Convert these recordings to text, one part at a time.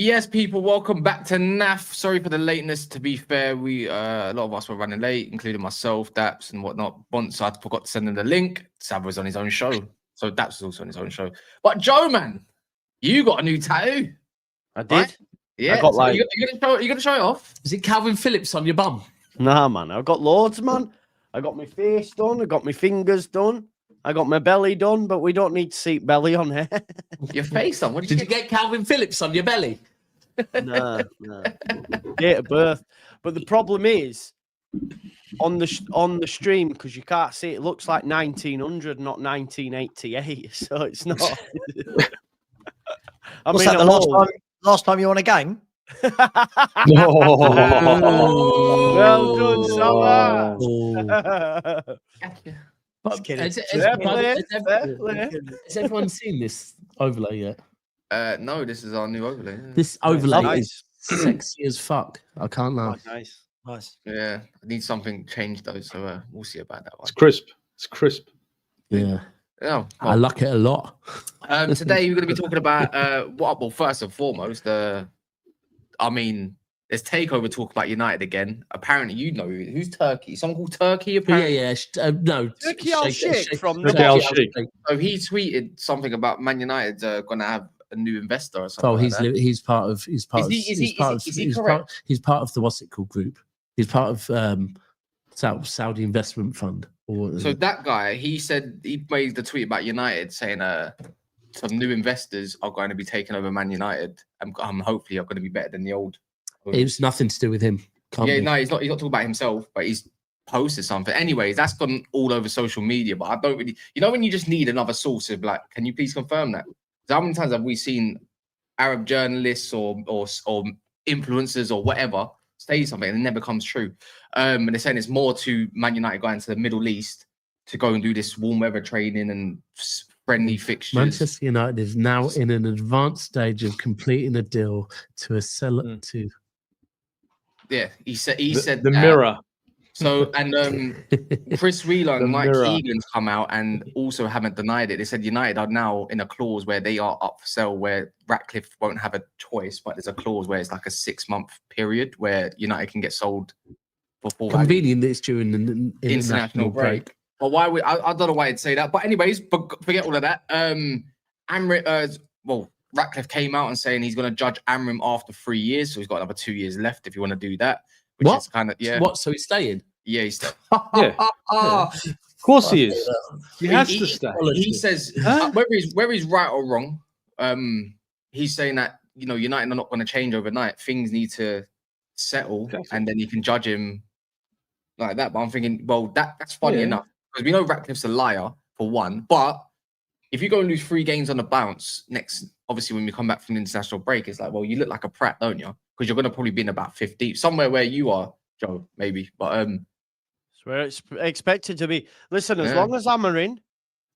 Yes, people, welcome back to NAF. Sorry for the lateness. To be fair, we a lot of us were running late, including myself, Daps, and whatnot. Once I forgot to send him the link. Sav was on his own show, so Daps was also on his own show. But Joe, man, you got a new tattoo. I did. Right? Yeah. I got like. You gonna show it off? Is it Calvin Phillips on your bum? Nah, man. I've got loads, man. I got my face done. I got my fingers done. I got my belly done, but we don't need to see belly on here. Your face on? What Did you get Calvin Phillips on your belly? Nah. Date of birth. But the problem is on the stream, because you can't see it, looks like 1900, not 1988. So it's not. What's that, the last time you won a game? Well done, Salah. But has everyone seen this overlay yet? No, this is our new overlay. Yeah. This overlay Nice. is sexy as fuck. I can't lie. Oh, nice. Yeah, I need something changed though, so we'll see about that one. It's crisp. It's crisp. Yeah. Oh, I like it a lot. Today we're going to be talking about well, first and foremost, there's takeover talk about United again. Apparently, you know who's Turkey. Someone called Turkey. Apparently, No, Turkey Al-Sheikh from Turkey Al-Sheikh. So he tweeted something about Man United going to have a new investor or something. Oh, like that. he's part of he's part of the what's it called group. He's part of Saudi Investment Fund. So that guy, he said he made the tweet about United saying some new investors are going to be taking over Man United and hopefully are going to be better than the old. It's nothing to do with him. No, he's not talking about himself, but he's posted something. Anyways, that's gone all over social media, but I don't really, when you just need another source of like, can you please confirm that? How many times have we seen Arab journalists or influencers or whatever say something and it never comes true? And they're saying it's more to Man United going to the Middle East to go and do this warm weather training and friendly fixtures. Manchester United is now in an advanced stage of completing a deal to a seller to. Yeah, he said the mirror. So and Chris Wheeler and Mike mirror. Keegan's come out and also haven't denied it. They said United are now in a clause where they are up for sale, where Ratcliffe won't have a choice, but there's a clause where it's like a 6-month period where United can get sold for full value. Convenient that it's during the international break. But why would I don't know why I'd say that. But anyways, forget all of that. Ratcliffe came out and saying he's going to judge Amorim after 3 years, so he's got another 2 years left if you want to do that. Which is kind of What? So he's staying? Yeah, he's staying. Yeah. Of course he is. He has to stay. He says whether he's right or wrong, he's saying that United are not going to change overnight. Things need to settle, and then you can judge him like that. But I'm thinking, well, that's funny enough because we know Ratcliffe's a liar for one. But if you go and lose 3 games on the bounce obviously when we come back from the international break, it's like, well, you look like a prat, don't you? Because you're going to probably be in about 50, somewhere where you are, Joe, maybe. But it's where it's expected to be. Listen, as long as Amorim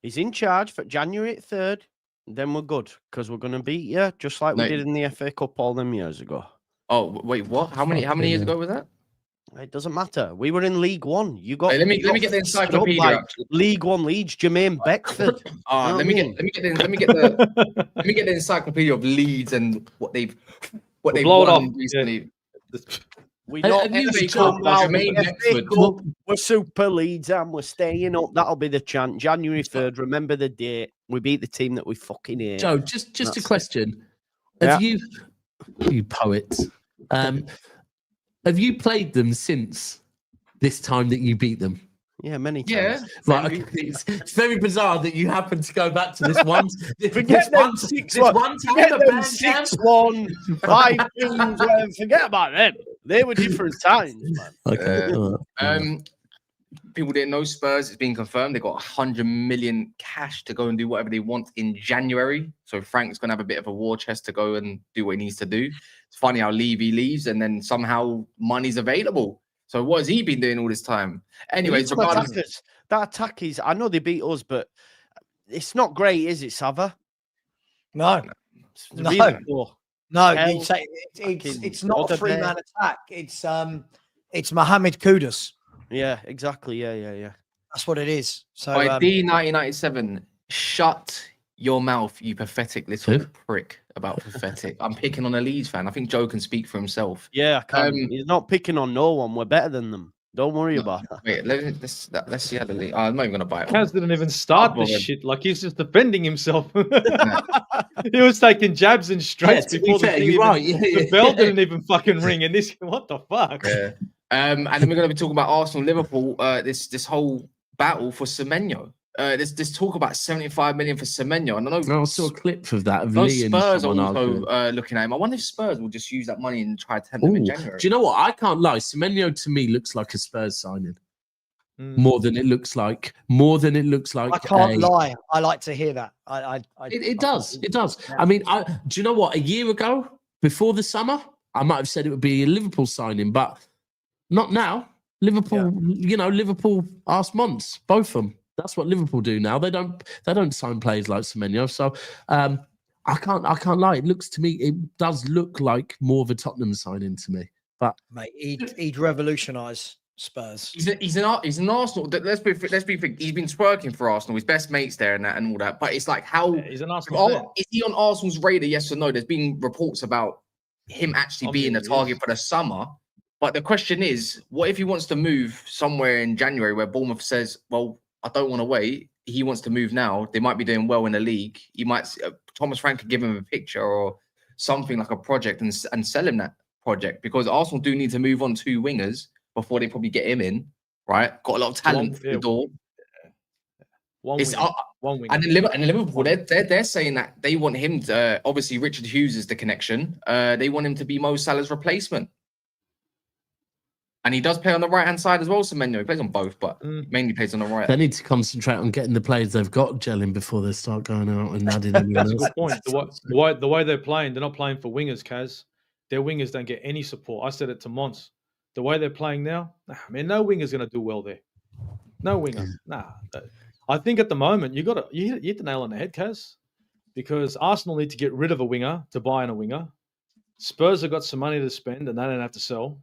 is in charge for January 3rd, then we're good because we're going to beat you just like we did in the FA Cup all them years ago. Oh wait, what? How many years ago was that? It doesn't matter. We were in League One. You got. Hey, let me get the encyclopedia. League One Leeds, Jermaine Beckford. Let me get the encyclopedia of Leeds and what they've blown won off recently. We not we're super Leeds and we're staying up. That'll be the chant. January 3rd. Remember the date. We beat the team that we fucking hate. Joe, just a question. Have you poets? Have you played them since this time that you beat them? Yeah, many times. Yeah. Right, okay. It's very bizarre that you happen to go back to this one. Forget them 6-1. Forget them 6-1. 5-2. Forget about them. They were different times, man. Okay. People didn't know Spurs. It's been confirmed. They got 100 million cash to go and do whatever they want in January. So Frank's going to have a bit of a war chest to go and do what he needs to do. It's funny how Levy leaves and then somehow money's available. So what has he been doing all this time? Anyways, that attack is, I know they beat us, but it's not great, is it, Sava? No. Really you'd say it's not a 3-man attack. It's Mohamed Kudus. Yeah, exactly. Yeah. That's what it is. So by D1997, shut your mouth, you pathetic little prick. about pathetic. I'm picking on a Leeds fan. I think Joe can speak for himself. Yeah, I can. He's not picking on no one. We're better than them. Don't worry about that. Wait, let's see how the league. I'm not even gonna buy it. Kaz didn't even start this shit. Like he's just defending himself. He was taking jabs and straights before the thing. The bell didn't even fucking ring. And this, what the fuck? Yeah. And then we're gonna be talking about Arsenal, Liverpool. This whole battle for Semenyo. There's talk about 75 million for Semenyo. And I saw a clip of that. Spurs are also looking at him. I wonder if Spurs will just use that money and try to tempt them in January. Do you know what? I can't lie. Semenyo to me looks like a Spurs signing. More than it looks like. I can't lie. I like to hear that. It does. Yeah. I mean, do you know what? A year ago, before the summer, I might have said it would be a Liverpool signing, but not now. Liverpool, Liverpool asked Mons, both of them. That's what Liverpool do now. They don't sign players like Semenyo. So I can't lie. It looks to me, it does look like more of a Tottenham signing to me. But mate, he'd revolutionise Spurs. He's an Arsenal. Let's be. He's been twerking for Arsenal. His best mates there and that and all that. But it's like how he's an Arsenal. Is he on Arsenal's radar? Yes or no? There's been reports about him actually being a target for the summer. But the question is, what if he wants to move somewhere in January where Bournemouth says, well, I don't want to wait. He wants to move now. They might be doing well in the league. He might Thomas Frank could give him a picture or something like a project and sell him that project, because Arsenal do need to move on 2 wingers before they probably get him in. Right, got a lot of talent for the door. One winger. And in Liverpool, they're saying that they want him to. Obviously, Richard Hughes is the connection. They want him to be Mo Salah's replacement. And he does play on the right-hand side as well, Semenyo. He plays on both, but mainly plays on the right. They need to concentrate on getting the players they've got gelling before they start going out and adding anyone else. That's a good point. The way they're playing, they're not playing for wingers, Kaz. Their wingers don't get any support. I said it to Mons. The way they're playing now, no winger's going to do well there. No winger. I think at the moment, you hit the nail on the head, Kaz, because Arsenal need to get rid of a winger to buy in a winger. Spurs have got some money to spend and they don't have to sell.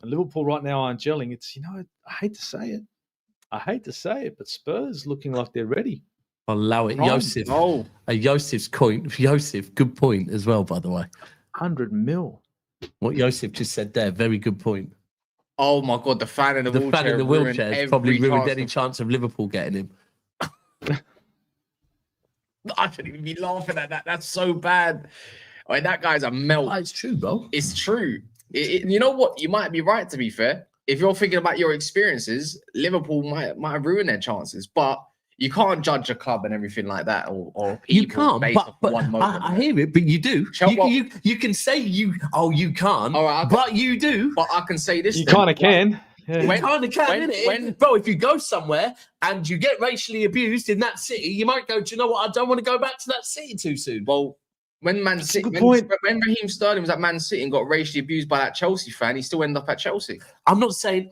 And Liverpool right now aren't gelling. It's, I hate to say it, but Spurs looking like they're ready. I'll allow it. Joseph. Oh. Josef's point. Joseph, good point as well, by the way. 100 mil. What Joseph just said there, very good point. Oh my God, the fan in the wheelchair has probably ruined any chance of Liverpool getting him. I shouldn't even be laughing at that. That's so bad. I mean, that guy's a melt. It's true, bro. It's true. You know what? You might be right, to be fair. If you're thinking about your experiences, Liverpool might ruin their chances. But you can't judge a club and everything like that, or people you can't. Based off one moment. I hear it, but you do. You can say you can't, but you do. But I can say this. You kind of can. Yeah. You kind of can, innit? Bro, if you go somewhere and you get racially abused in that city, you might go, do you know what? I don't want to go back to that city too soon. Well, when when Raheem Sterling was at Man City and got racially abused by that Chelsea fan, he still ended up at Chelsea. I'm not saying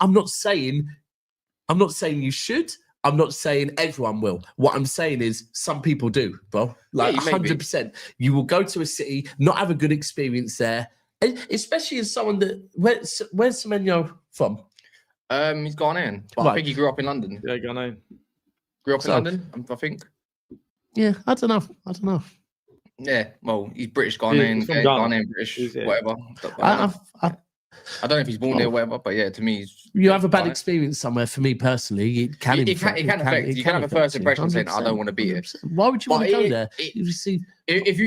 you should. I'm not saying everyone will. What I'm saying is some people do, bro. Like 100%. You will go to a city, not have a good experience there, especially as someone that where's Semenyo from? He's Ghanaian, but I think he grew up in London. Yeah, Ghanaian. Grew up in London, I think. Yeah, I don't know. Yeah, well, he's British Ghanaian, Ghanaian British, whatever. I don't know if he's born there or whatever, but yeah, to me, you have a bad experience somewhere. For me personally, it can affect. You can have a first impression saying, "I don't want to be here." Why would you want to go there?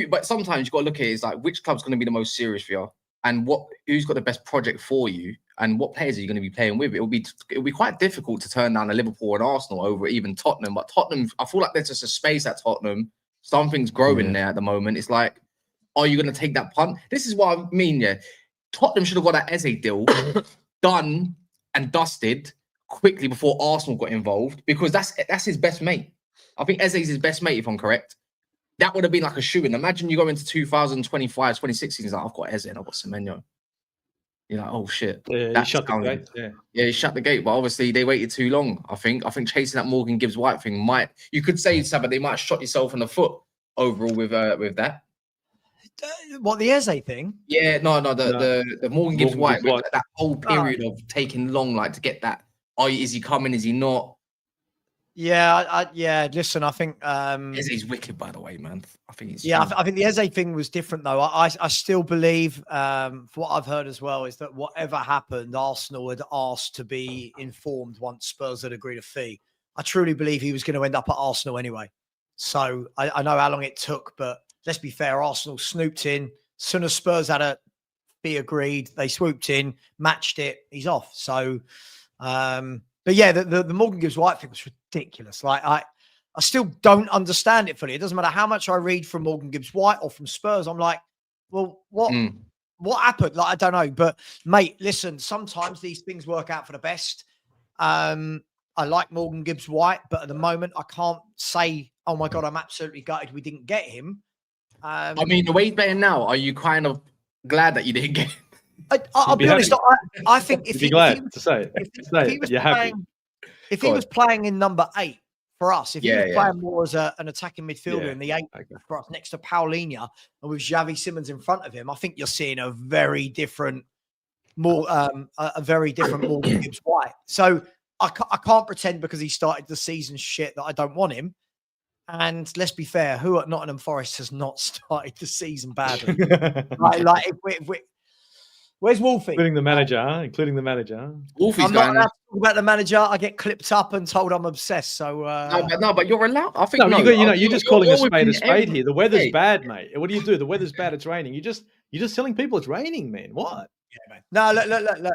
But sometimes you got to look at it. It's like which club's going to be the most serious for you, and who's got the best project for you, and what players are you going to be playing with. It'll be quite difficult to turn down a Liverpool and Arsenal over even Tottenham. But Tottenham, I feel like there's just a space at Tottenham. Something's growing there at the moment. It's like, are you going to take that punt? This is what I mean. Yeah. Tottenham should have got that Eze deal done and dusted quickly before Arsenal got involved, because that's his best mate. I think Eze is his best mate, if I'm correct. That would have been like a shoe-in. Imagine you go into 2025, 2016, he's like, I've got Eze and I've got Semenyo. You're like, oh shit. Yeah, he shut the gate. Yeah, he shut the gate, but obviously they waited too long. I think chasing that Morgan Gibbs White thing you could say, but they might have shot yourself in the foot overall with that. What, the Eze thing? Yeah, no, the Morgan Gibbs White, that whole period of taking long, like to get that. Oh, is he coming? Is he not? Yeah. Listen, I think Eze's wicked, by the way, man. I think he's I think the Eze thing was different though. I still believe, for what I've heard as well, is that whatever happened, Arsenal had asked to be informed once Spurs had agreed a fee. I truly believe he was going to end up at Arsenal anyway. So I know how long it took, but let's be fair. Arsenal snooped in. As soon as Spurs had a fee agreed, they swooped in, matched it. He's off. So, but yeah, the Morgan Gibbs White thing was ridiculous. Like I still don't understand it fully. It doesn't matter how much I read from Morgan Gibbs White or from Spurs. I'm like, well, what happened? Like I don't know. But mate, listen, sometimes these things work out for the best. I like Morgan Gibbs White, but at the moment I can't say, oh my God, I'm absolutely gutted we didn't get him. I mean, the way he's playing now, are you kind of glad that you didn't get him? I'll be honest. I think if he was playing in number 8 for us, if he was playing more as an attacking midfielder in the 8 for us next to Paulinho and with Xavi Simons in front of him, I think you're seeing a very different, Morgan Gibbs White. So I can't pretend because he started the season shit that I don't want him. And let's be fair, who at Nottingham Forest has not started the season badly? Where's Wolfie? Including the manager. Wolfie's I'm not allowed to talk about the manager. I get clipped up and told I'm obsessed. So no, but you're allowed. I think you're just calling a spade here. The weather's bad, mate. What do you do? The weather's bad. It's raining. You're just telling people it's raining, man. What? Yeah, man. No,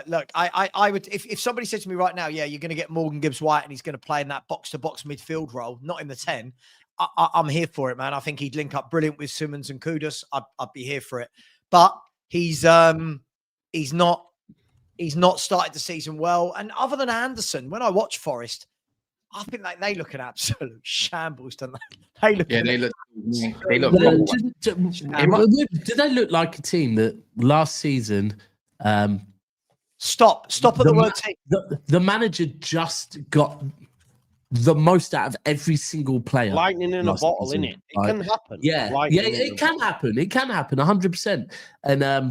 look. I would if somebody said to me right now, yeah, you're going to get Morgan Gibbs White and he's going to play in that box-to-box midfield role, not in the 10. I'm here for it, man. I think he'd link up brilliant with Simons and Kudus. I'd be here for it. But he's not started the season well. And other than Anderson, when I watch Forest, I think like they look an absolute shambles, don't they? They look. Do they look like a team that last season? Stop at the word team. The manager just got the most out of every single player. Lightning in a bottle, isn't it? It can happen. Yeah, it can happen. It can happen 100%. And I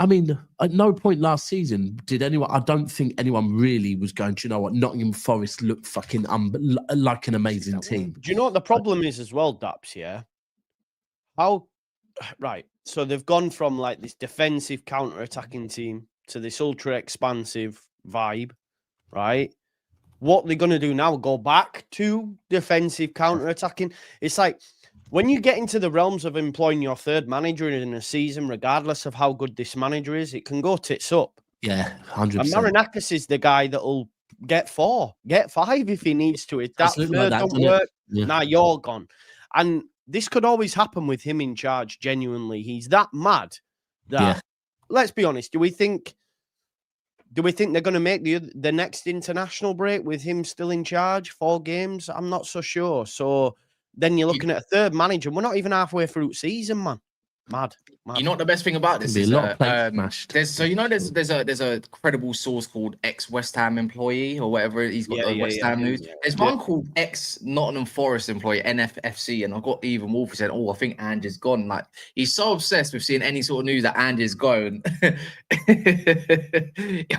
mean, at no point last season did anyone. I don't think anyone really was going. Do you know what? Nottingham Forest looked fucking like an amazing team. Do you know what the problem is as well, Daps? Yeah. So they've gone from like this defensive counter-attacking team to this ultra-expansive vibe, right? What they're going to do now, go back to defensive counter-attacking. It's like when you get into the realms of employing your third manager in a season, regardless of how good this manager is, it can go tits up. Yeah, 100%. And Marinakis is the guy that will get 4, get 5 if he needs to. If that third don't work, now you're gone. And this could always happen with him in charge, genuinely. He's that mad that, let's be honest, do we think they're going to make the next international break with him still in charge? 4 games? I'm not so sure. So then you're looking at a third manager. We're not even halfway through season, man. Mad. You know what the best thing about this is? There's a credible source called ex-West Ham employee or whatever. He's got West Ham news. There's one called ex-Nottingham Forest employee, NFFC, and I've got even Wolf said, I think Ange is gone. Like, he's so obsessed with seeing any sort of news that Ange is going. I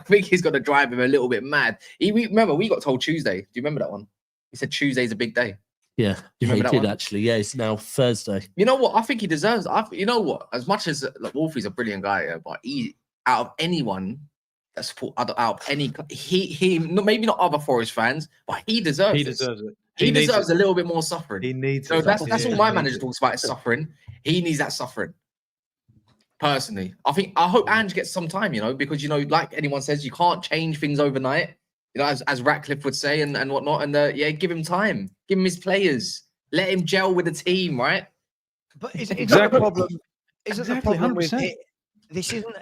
think he's going to drive him a little bit mad. Remember, we got told Tuesday. Do you remember that one? He said Tuesday's a big day. Yeah, he did actually. Yeah, it's now Thursday. You know what? I think he deserves. You know what? As much as Wolfie's a brilliant guy, but he, out of anyone that support out of any, he maybe not other Forest fans, but he deserves. He deserves it. He deserves a little bit more suffering. He needs. So that's all my manager talks about is suffering. He needs that suffering. Personally, I hope Ange gets some time. Because like anyone says, you can't change things overnight. As Ratcliffe would say, and whatnot, and give him time, give him his players, let him gel with the team, right? But is that the problem? Isn't the problem 100%. With it? This isn't.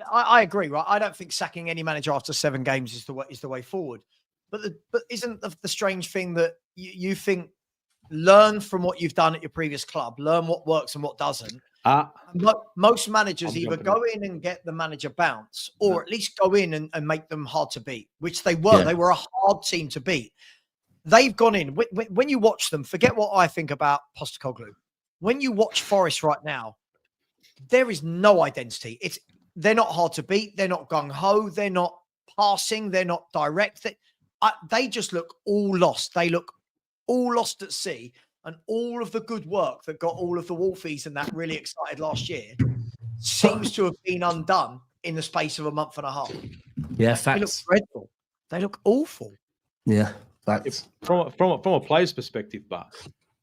I agree, right? I don't think sacking any manager after 7 games is the way forward. But isn't the strange thing that you think learn from what you've done at your previous club, learn what works and what doesn't. Most managers either go in and get the manager bounce or at least go in and make them hard to beat, which they were. Yeah. They were a hard team to beat. They've gone in. When you watch them, forget what I think about Postecoglou. When you watch Forest right now, there is no identity. They're not hard to beat. They're not gung-ho. They're not passing. They're not direct. they just look all lost. They look all lost at sea, and all of the good work that got all of the Wolfies and that really excited last year seems to have been undone in the space of a month and a half. Yeah, They look facts. dreadful. They look awful. Yeah, facts. From a player's perspective, but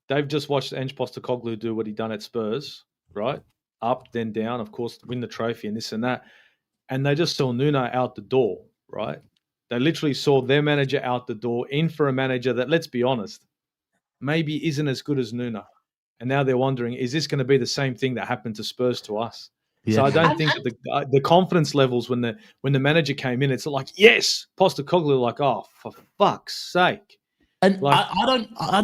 they've just watched Ange Postecoglou do what he done at Spurs, right? Up, then down, of course, win the trophy and this and that. And they just saw Nuno out the door, right? They literally saw their manager out the door, in for a manager that, let's be honest, maybe isn't as good as Nuno. And now they're wondering, is this going to be the same thing that happened to Spurs to us? Yeah. So I don't think that the confidence levels when the manager came in, it's like, yes, Postecoglou, like, oh, for fuck's sake. And like, I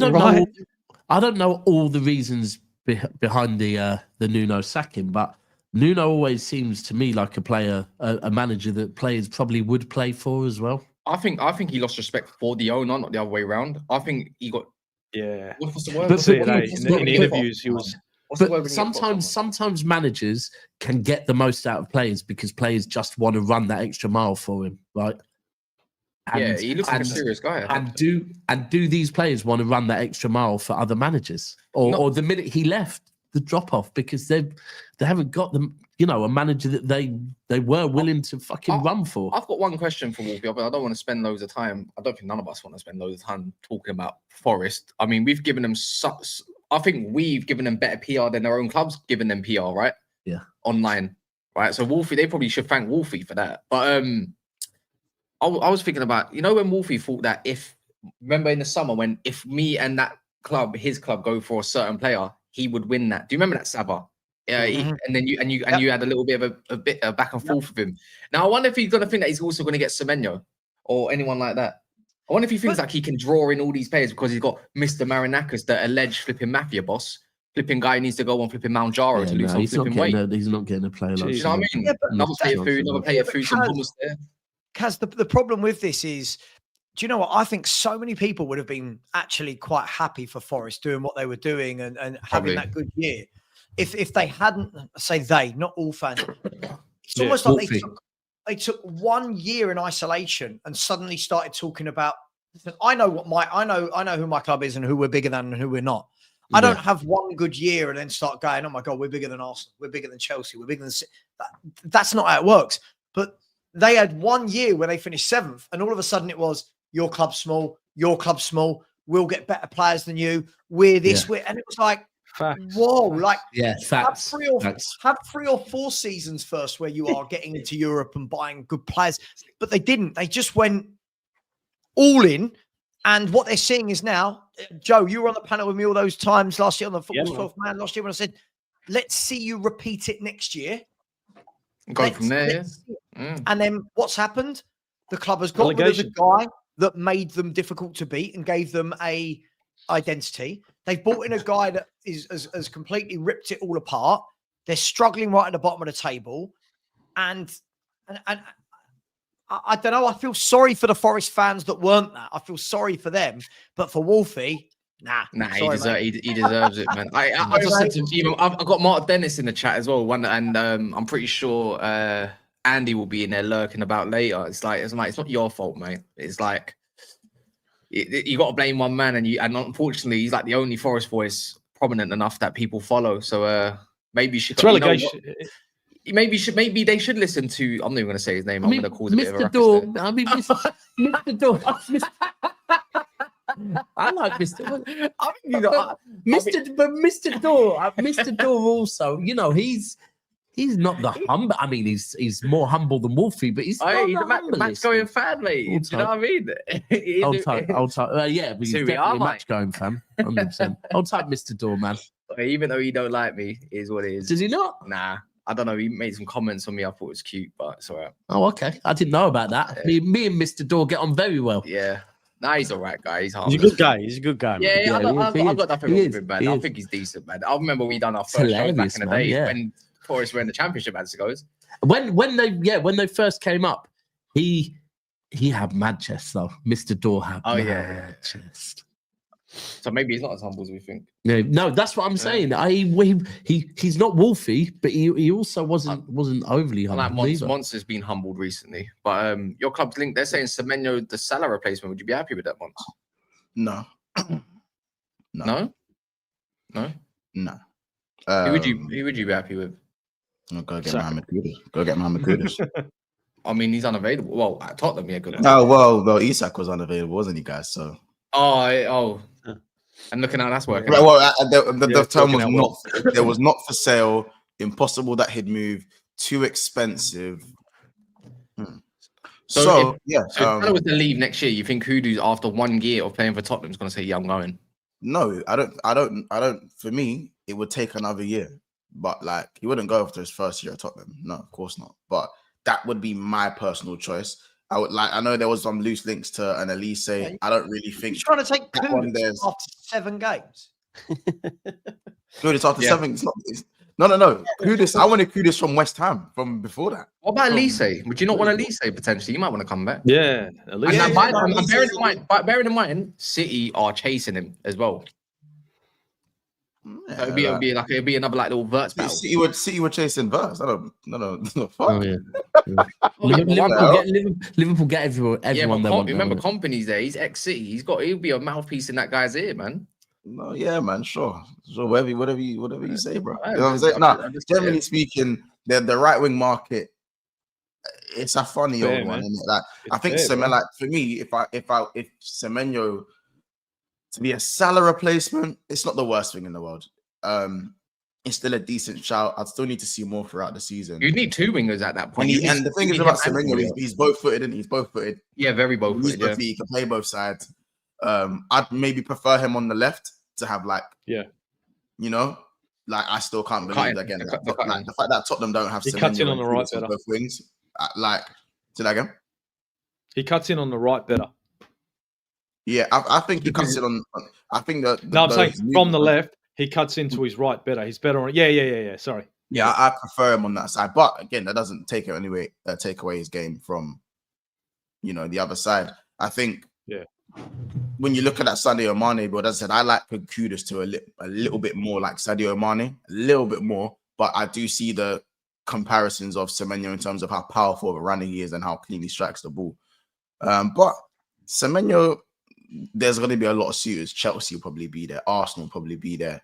don't know all the reasons behind the Nuno sacking, but Nuno always seems to me like a manager that players probably would play for as well. I think he lost respect for the owner, not the other way around. I think he got what's the word? But in interviews, he was. But sometimes managers can get the most out of players because players just want to run that extra mile for him, right? And, he looks like a serious guy. And do these players want to run that extra mile for other managers, or the minute he left, the drop off because they haven't got them, a manager that they were willing to fucking run for. I've got one question for Wolfie, but I don't want to spend loads of time. I don't think none of us want to spend loads of time talking about Forest. I mean, we've given them I think we've given them better PR than their own clubs given them PR, right? Yeah. Online, right? So Wolfie, they probably should thank Wolfie for that. But I was thinking about, when Wolfie thought that remember in the summer if me and that club, his club, go for a certain player, he would win that. Do you remember that, Saba? Yeah, and then you had a little bit of a back and forth with him. Now I wonder if he's gonna think that he's also gonna get Semenyo or anyone like that. I wonder if he thinks like he can draw in all these players because he's got Mr. Marinakis, the alleged flipping mafia boss. Flipping guy needs to go on flipping Mount Jaro to lose some flipping weight. He's not getting a player like that. You know what I mean? Yeah, another player through some hummus there. Kaz, the problem with this is, do you know what? I think so many people would have been actually quite happy for Forest doing what they were doing and having that good year. If they hadn't, not all fans, it's almost like they took 1 year in isolation and suddenly started talking about, listen, I know who my club is and who we're bigger than and who we're not. I don't have one good year and then start going, oh my God, we're bigger than Arsenal, we're bigger than Chelsea, we're bigger than... That's not how it works. But they had 1 year where they finished 7th, and all of a sudden it was your club's small, we'll get better players than you, we're this, and it was like, facts. Whoa, like facts. Have 3 or 4 seasons first where you are getting into Europe and buying good players. But they didn't. They just went all in. And what they're seeing is now, Joe, you were on the panel with me all those times last year on the Football's 12th Man last year when I said, let's see you repeat it next year. Go from there. And then what's happened? The club has got rid of the guy that made them difficult to beat and gave them a identity. They've brought in a guy that has completely ripped it all apart. They're struggling right at the bottom of the table. And I don't know. I feel sorry for the Forest fans that weren't that. I feel sorry for them. But for Wolfie, nah. Sorry, he deserves it, man. I just said to him, I've got Mark Dennis in the chat as well. And I'm pretty sure Andy will be in there lurking about later. It's not your fault, mate. It's like you got to blame one man, and unfortunately, he's like the only Forest voice prominent enough that people follow. So maybe you should. It's relegation. Maybe they should listen to. I'm not even going to say his name. I'm going to cause a bit of a Mr. Door. I mean, Mr. Door. I like Mr. I mean, Mr. Door. Mr. Door also. He's not the humble. I mean, he's more humble than Wolfie, but he's not the match going fan, mate. Do you know what I mean? Old type. Yeah, but he's definitely a match going fan. 100%. Old type, Mr. Door, man. Even though he don't like me, is what it is. Does he not? Nah. I don't know. He made some comments on me. I thought it was cute, but it's all right. Oh, okay. I didn't know about that. Me and Mr. Door get on very well. Yeah. Nah, he's all right, guy. He's a good guy. He's a good guy. Yeah, I've got nothing wrong with him, man. I think he's decent, man. I remember we done our first show back in the day when Forest were in the Championship, as it goes. When they first came up, he had mad chest though. Mr. Door had mad chest. So maybe he's not as humble as we think. Yeah, no, that's what I'm saying. He's not wolfy, but he also wasn't overly I humble. like Monster's been humbled recently. But your club's link, they're saying Semenyo the Salah replacement. Would you be happy with that, Monster? No. No? No? No. Who would you be happy with? I'll go get Mohamed Kudus. Go get Mohamed Kudus. I mean, he's unavailable. Well, at Tottenham, yeah, good. No, well, Isak was unavailable, wasn't he, guys? So. Oh. And looking how that's working. Well, the term was not. There was not for sale. Impossible that he'd move. Too expensive. So if Salah was to leave next year, you think Kudus after 1 year of playing for Tottenham is going to say, "Yeah, I'm going"? No, I don't. For me, it would take another year. But like, he wouldn't go after his first year at Tottenham. No, of course not. But that would be my personal choice. I would like. I know there was some loose links to an Elise. I don't really think he's trying to take Kudus after 7 games. Kudus after 7. No. Kudus. I wanted Kudus from West Ham from before that. What about Elise? Would you not want Elise potentially? You might want to come back. Yeah, bearing in mind, City are chasing him as well. Yeah, so it'd be another like little Verts battle. City would chase in Verts. No. Fuck. Oh, yeah. Liverpool get everyone they want. Remember, Company's there. He's ex-City. He'll be a mouthpiece in that guy's ear, man. No, yeah, man, sure. Whatever you say, bro. You know what I'm saying? No, generally speaking, the right wing market, it's a funny old one, isn't it? Like, I think like for me, if Semenyo to be a Salah replacement, it's not the worst thing in the world. It's still a decent shout. I'd still need to see more throughout the season. You'd need 2 wingers at that point. And the thing is about Semenyo, he's both-footed, isn't he? He's both-footed. Yeah, very both-footed. He can play both sides. I'd maybe prefer him on the left to have like, like I still can't believe again. The fact that Tottenham don't have. He cuts in on the right better. Both wings. Say that again. He cuts in on the right better. Yeah, I think he cuts in on. I think that. No, I'm saying from the left, he cuts into his right better. He's better on. Yeah. Sorry. Yeah, I prefer him on that side, but again, that doesn't take away his game from, the other side. I think. Yeah. When you look at that Sadio Mane, but as I said, I like Kudus to a little bit more like Sadio Mane, a little bit more, but I do see the comparisons of Semenyo in terms of how powerful of a runner he is and how clean he strikes the ball. But Semenyo, there's going to be a lot of suitors. Chelsea will probably be there. Arsenal will probably be there.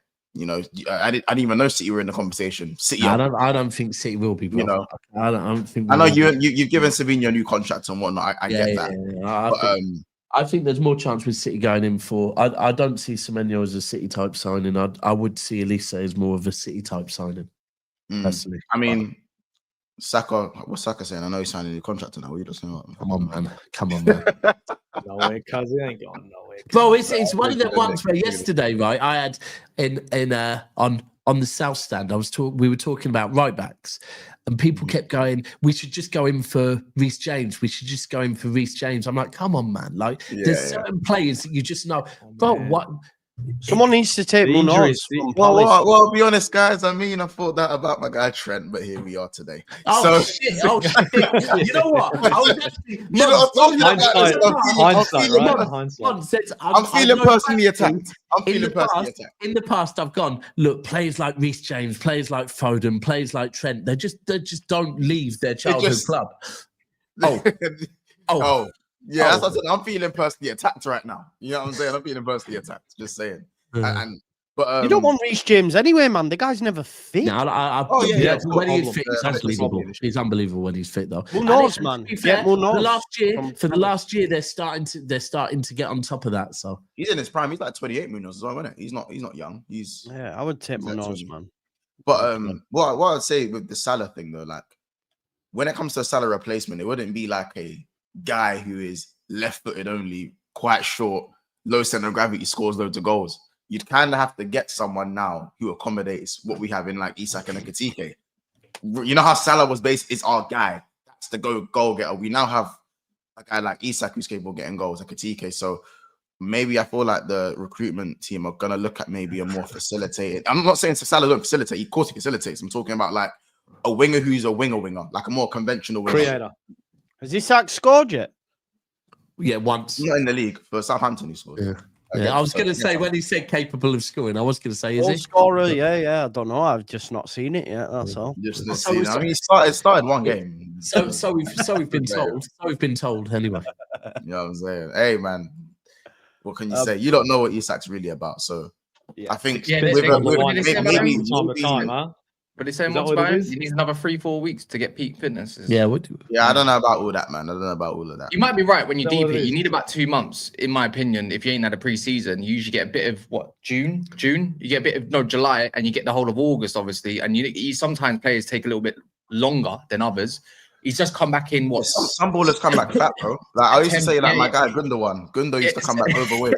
I didn't even know City were in the conversation. City, I don't think City will be. Bro. I don't think. I know you've given Semenyo a new contract and whatnot. I get that. Yeah. I think there's more chance with City going in for. I don't see Semenyo as a City type signing. I would see Elise as more of a City type signing. Personally, I mean, Saka. What's Saka saying? I know he's signing a new contract now. Come on, man. No way, cuz he ain't gone nowhere. Bro, it's one of them ones where yesterday, right? I had on the South Stand. We were talking about right backs. And people kept going, we should just go in for Reece James. We should just go in for Reece James. I'm like, come on, man. Like, there's certain players that you just know. But what? Someone needs to take more notes. Well, I'll be honest, guys. I mean, I thought that about my guy Trent, but here we are today. Shit. You know what? I was actually, hindsight. I'm feeling personally attacked. In the past, I've gone, look, players like Reece James, players like Foden, players like Trent, they just don't leave their childhood club. Yeah, that's what I said. I'm feeling personally attacked right now. You know what I'm saying? I'm feeling personally attacked. Just saying. But you don't want Reece James anyway, man. The guy's never fit. No, when he's fit, he's unbelievable. He's unbelievable when he's fit, though. Who knows, man? Get more knows. For the last year, they're starting to get on top of that. So he's in his prime. He's like 28 as well, isn't it? He's not young. I would take more knows, man. But what I'd say with the Salah thing though, like when it comes to a Salah replacement, it wouldn't be like a guy who is left-footed only, quite short, low center of gravity, scores loads of goals. You'd kind of have to get someone now who accommodates what we have in like Isak and Ekitike. You know how Salah was based, is our guy. That's the goal getter. We now have a guy like Isak who's capable of getting goals, Ekitike. So maybe I feel like the recruitment team are going to look at maybe a more facilitated. I'm not saying Salah don't facilitate. Of course he facilitates. I'm talking about like a winger who's a winger, like a more conventional winger. Creator. Has Isak scored yet? Yeah, once. Not in the league. For Southampton, he scored. Yeah. I was going to say when he said capable of scoring, I was going to say, is Goal he? scorer, yeah. I don't know. I've just not seen it yet. That's all. I mean, he started one game. So we've been told. So we've been told anyway. You know what I'm saying? Hey, man, what can you say? You don't know what Isak's really about. So I think but they say months by he needs another 3-4 weeks to get peak fitness. I don't know about all that, man. I don't know about all of that. You might be right when you deep it. You need about 2 months, in my opinion. If you ain't had a preseason, you usually get a bit of June. You get a bit of July, and you get the whole of August, obviously. And you sometimes players take a little bit longer than others. He's just come back in. Some ballers come back fat, bro. Like I used to say, like my guy Gundo used to come back overweight.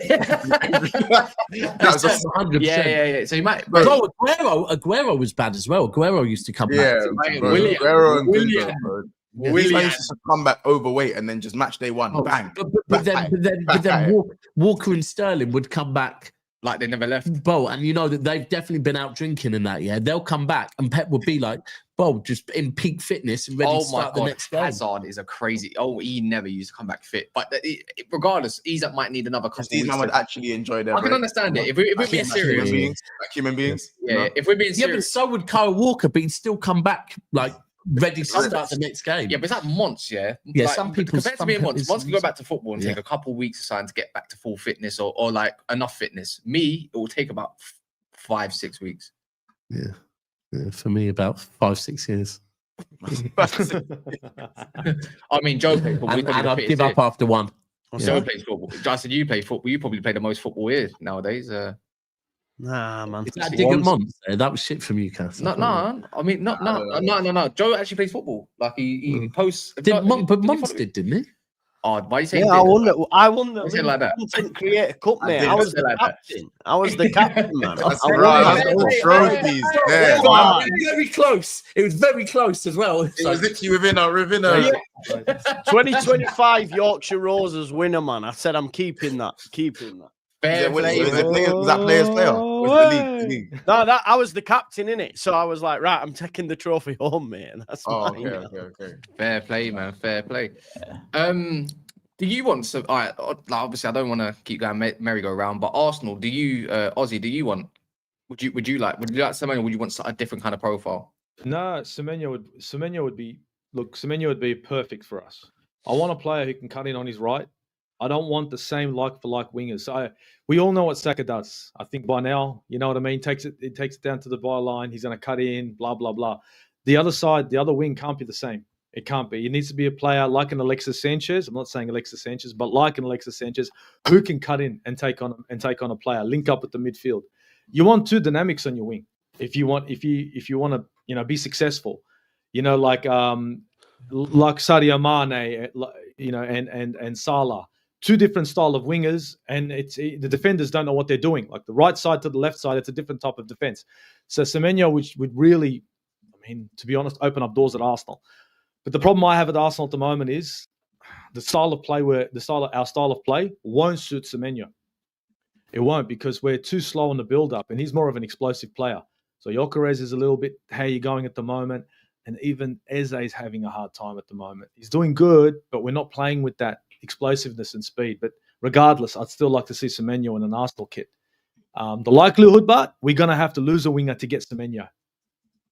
That's 100%. Yeah. So you might. Bro, Aguero was bad as well. Aguero used to come back. Aguero and Gundo, bro. Willian used to come back overweight and then just match day one, bang. But then Walker and Sterling would come back like they never left. Bro, and you know that they've definitely been out drinking in that, yeah. They'll come back and Pep would be like, bro, just in peak fitness and ready to start the next game. Hazard is a crazy. He never used to come back fit. But regardless, Isak might need another couple of weeks. Man would actually enjoy them. I can understand it. If we're being serious. Like human beings. Yeah, if we're being serious. Yeah, but so would Kyle Walker, but he'd still come back like ready to start the next game. Yeah, but it's like months, yeah? Yeah, like, some people... Compared to me months can go back to football and take a couple of weeks of time to get back to full fitness or like enough fitness. Me, it will take about 5-6 weeks. Yeah, for me, about 5-6 years. I mean, Joe plays football. And I'd give up after one. Joe plays football. Justin, you play football. You probably play the most football here nowadays. Nah, man. Is that Dig and Mons? That was shit from Newcastle. No. I mean, no. Joe actually plays football. Like he posts. But Mons did, didn't he? Oh, why are you saying? Yeah, I won the like that. Creator Cup, mate. I was the captain. I was the captain, man. That's trophies. Very close. It was very close as well. It was literally within a 2025 Yorkshire Roses winner, man. I said I'm keeping that. Fair play. Was that player's player? Was the league? No, I was the captain in it. So I was like, right, I'm taking the trophy home, mate. That's mine. Okay. Fair play, man. Fair play. Do you want some? All right, obviously, I don't want to keep going merry-go-round, but Arsenal, do you, Ozzy, do you want? Would you like Semenyo? Would you want a different kind of profile? No, Semenyo would be perfect for us. I want a player who can cut in on his right. I don't want the same like-for-like wingers. So we all know what Saka does. I think by now, you know what I mean? Takes it down to the byline. He's going to cut in, blah, blah, blah. The other side, the other wing can't be the same. It can't be. It needs to be a player like an Alexis Sanchez. I'm not saying Alexis Sanchez, but like an Alexis Sanchez who can cut in and take on a player, link up with the midfield. You want two dynamics on your wing. If you want to, be successful, like Sadio Mane, and Salah. Two different style of wingers, and the defenders don't know what they're doing. Like the right side to the left side, it's a different type of defense. So Semenyo, which would really, to be honest, open up doors at Arsenal. But the problem I have at Arsenal at the moment is our style of play won't suit Semenyo. It won't, because we're too slow on the build-up, and he's more of an explosive player. So Gyökeres is a little bit, how you going at the moment? And even Eze is having a hard time at the moment. He's doing good, but we're not playing with that explosiveness and speed. But regardless, I'd still like to see Semenyo in an Arsenal kit. The likelihood, but we're going to have to lose a winger to get Semenyo.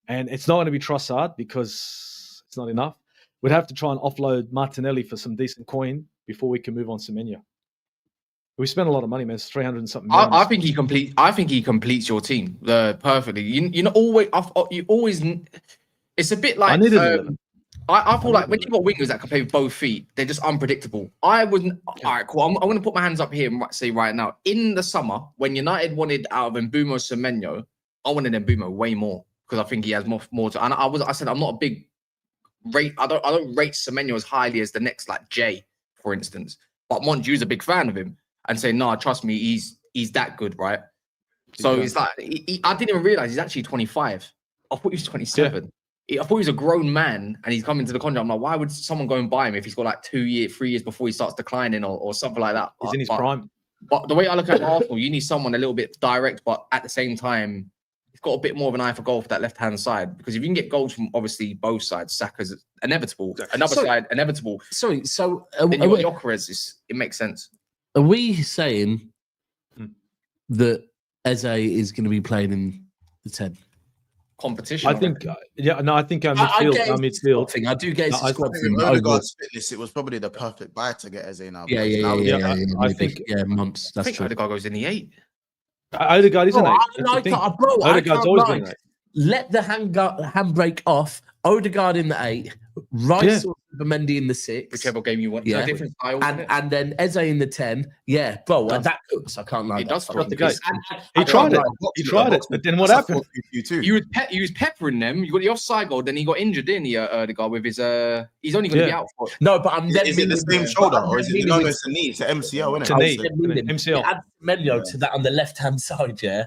And it's not going to be Trossard because it's not enough. We'd have to try and offload Martinelli for some decent coin before we can move on Semenyo. We spent a lot of money, man. It's 300 and something. I think he completes your team perfectly. You always. It's a bit like I feel like when you've got wingers that can play with both feet, they're just unpredictable. All right, cool. I'm going to put my hands up here and say right now, in the summer, when United wanted out of Mbeumo Semenyo, I wanted Mbeumo way more because I think he has more to. And I said I'm not a big rate. I don't rate Semenyo as highly as the next like Jay, for instance. But Monju's a big fan of him and saying, no, trust me, he's that good, right? So it's like I didn't even realize he's actually 25. I thought he was 27. Yeah. I thought he was a grown man and he's coming to the contract. I'm like, why would someone go and buy him if he's got like 3 years before he starts declining or something like that? He's in his prime. But the way I look at Arsenal, you need someone a little bit direct, but at the same time, he's got a bit more of an eye for goal for that left-hand side. Because if you can get goals from obviously both sides, Saka's inevitable. Another side, inevitable. Sorry, so then Gyökeres, it makes sense. Are we saying that Eze is going to be playing in the 10. Competition. I think, I think our midfield. Thing. I do get his squad thing. With Odegaard's fitness, it was probably the perfect buy to get Eze now. I think months. That's true. Odegaard goes in the 8. Odegaard isn't 8. Odegaard's always been 8. Let the handbrake off. Odegaard in the 8. Rice or Mendy in the 6. Whichever game you want. Yeah. Different style, and then Eze in the 10. Yeah, bro. That cooks. I can't lie. He does. He tried it. He tried it. But then what happened? He was peppering them. You got the offside goal. Then he got injured, didn't he, Odegaard, with his... He's only going to be out for... No, but I'm... Is it the same shoulder? Or is it... No, it's a knee. It's an MCL, isn't it? MCL. Add Semenyo to that on the left-hand side, yeah?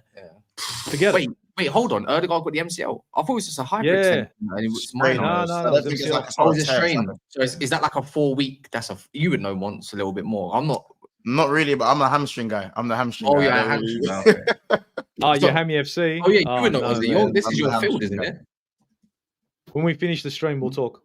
Forget it. Wait, hold on. Odegaard got the MCL. I thought it was just a hybrid. Yeah. And it was No. it's a strain. So is that like a 4-week? You would know once a little bit more. I'm not really, but I'm a hamstring guy. I'm the hamstring guy. Oh, yeah, hamstring guy. Okay. You're Hammy FC. Oh, yeah, you would know. This is your field, isn't it? When we finish the stream, we'll talk.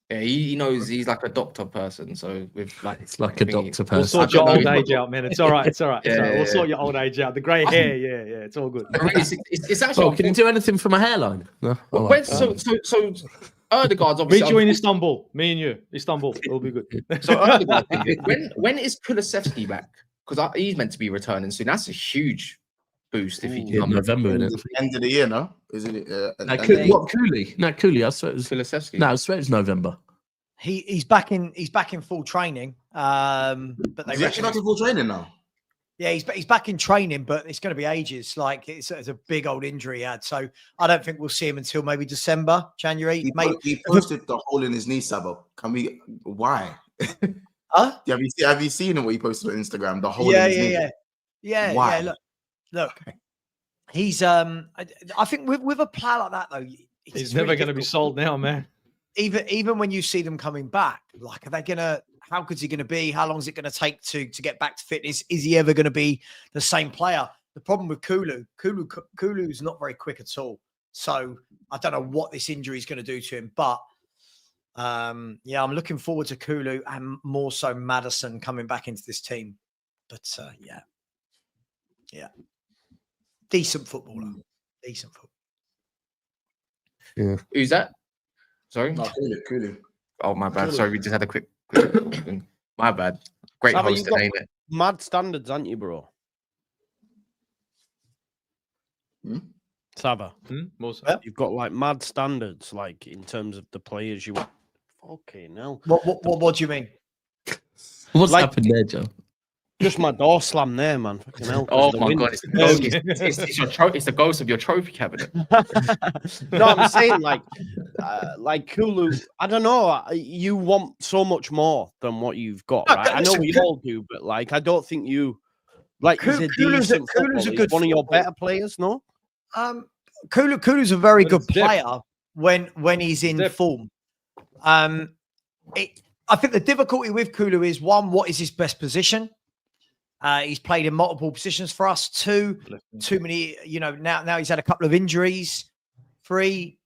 Yeah, he knows he's like a doctor person. So with like, it's like a doctor person. We'll sort your old age out, man. It's all right. It's all right. Yeah, We'll sort your old age out. The grey hair, yeah. It's all good. It's actually. Can you do anything for my hairline? No. So Odegaard's obviously. Meet you in Istanbul. Me and you, Istanbul. It'll be good. So Odegaard, when is Kulusevski back? Because he's meant to be returning soon. That's a huge boost if he can come November. End of the year, no? Isn't it? What Cooley? No, Cooley. I swear it was Kulusevski. No, I swear it's November. He's back in full training. But he's actually back in full training now. Yeah, he's back in training, but it's going to be ages. Like it's a big old injury he had, so I don't think we'll see him until maybe December, January. He posted the hole in his knee, Sabo. Can we? Why? Huh? Have you seen what he posted on Instagram? The hole in his knee. Yeah. Why? Yeah. Look. He's I think with a player like that though, he's never going to be sold now, man. Even when you see them coming back, like, are they gonna? How good's he gonna be? How long is it gonna take to get back to fitness? Is he ever gonna be the same player? The problem with Kulu's not very quick at all. So I don't know what this injury is gonna do to him, but I'm looking forward to Kulu and more so Maddison coming back into this team. But decent footballer. Yeah. Who's that? Sorry. Kulu. Oh, my bad. Sorry, we just had a quick. My bad. Great Saba, hosting, ain't it? Mad standards, aren't you, bro? Saba, you've got like mad standards, like in terms of the players you want. Okay, now. What do you mean? What's happened there, Joe? Just my door slammed there, man. Fucking hell. Oh my god, it's the ghost of your trophy cabinet. No, I'm saying like Kulu. I don't know. You want so much more than what you've got, right? I know we all do, but like, I don't think you like. Kulu's a good one of your better players, no? Kulu's a very good player when he's in form. I think the difficulty with Kulu is one, what is his best position? He's played in multiple positions for us. Too many, now he's had a couple of injuries. 3,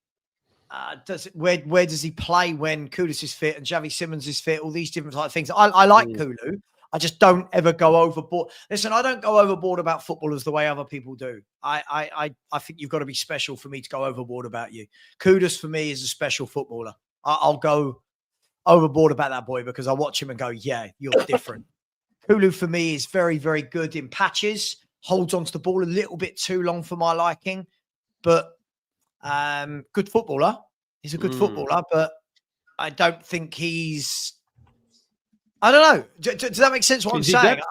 where does he play when Kudus is fit and Xavi Simons is fit? All these different type of things. I like Kulu. I just don't ever go overboard. Listen, I don't go overboard about footballers the way other people do. I think you've got to be special for me to go overboard about you. Kudus for me is a special footballer. I'll go overboard about that boy because I watch him and go, yeah, you're different. Kulu for me is very, very good in patches, holds onto the ball a little bit too long for my liking, but good footballer. He's a good footballer, but I don't think he's... I don't know. Does that make sense what I'm saying?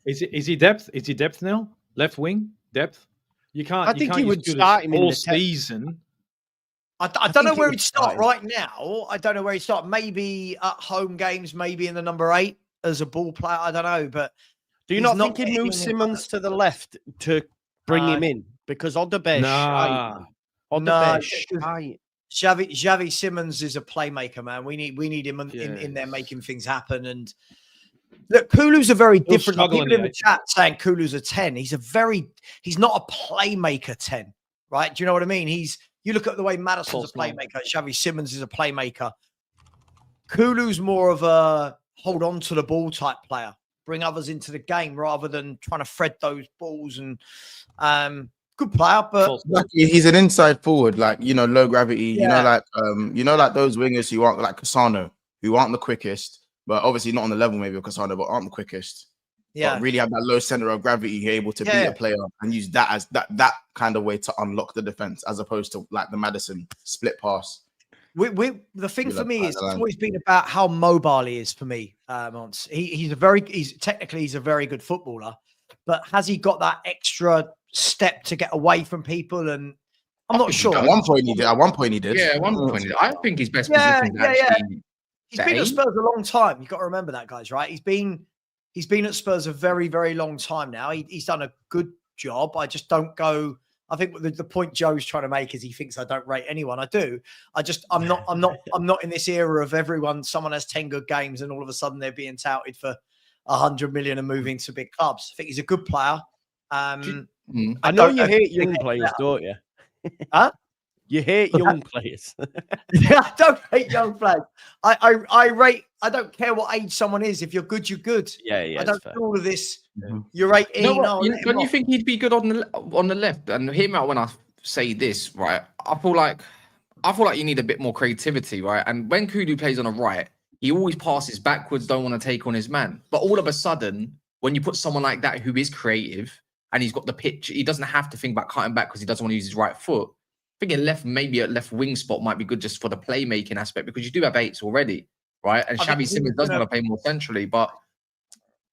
Is he depth? Is he depth now? Left wing? Depth? You can't... I think he would start him all season. I don't know where he'd start right now. I don't know where he'd start. Maybe at home games, maybe in the number 8. As a ball player, I don't know, but do you not think he'd move Simmons to the left to bring him in? Because Xavi Simmons is a playmaker, man. We need him in there making things happen. And look, Kulu's a very different. People in the chat saying Kulu's a 10. He's not a playmaker 10, right? Do you know what I mean? You look at the way Maddison's a playmaker, Xavi Simmons is a playmaker. Kulu's more of a hold on to the ball type player. bring others into the game rather than trying to thread those balls. And good player, but he's an inside forward, like, you know, low gravity. You know, Yeah. like like those wingers who aren't like Cassano, who aren't the quickest, but obviously not on the level maybe of Cassano, but aren't the quickest. yeah, But really have that low center of gravity, you're able to beat a player and use that as that kind of way to unlock the defense, as opposed to like the Maddison split pass. The thing for me is it's always been about how mobile he is for me. Mons. He's a very good footballer, but has he got that extra step to get away from people? And I'm not sure. At one point he did. Yeah, at one point he did. I think his best position is actually. He's been at Spurs a long time. You've got to remember that, guys, right? He's been at Spurs a very, very long time now. He's done a good job. I just don't go. I think the point Joe's trying to make is he thinks I don't rate anyone. I do. I'm not in this era of someone has 10 good games and all of a sudden they're being touted for 100 million and moving to big clubs. I think he's a good player. I know you hate young players, don't you? Huh? You hate young players. Yeah, I don't hate young players. I rate. I don't care what age someone is. If you're good, you're good. Yeah. I don't do all of this. You're 18. Don't you think he'd be good on the left? And hear me out when I say this, right? I feel like you need a bit more creativity, right? And when Kudus plays on the right, he always passes backwards, don't want to take on his man. But all of a sudden, when you put someone like that who is creative and he's got the pitch, he doesn't have to think about cutting back because he doesn't want to use his right foot. Thinking maybe a left wing spot might be good just for the playmaking aspect, because you do have 8s already, right? And Xavi Simons does want to play more centrally, but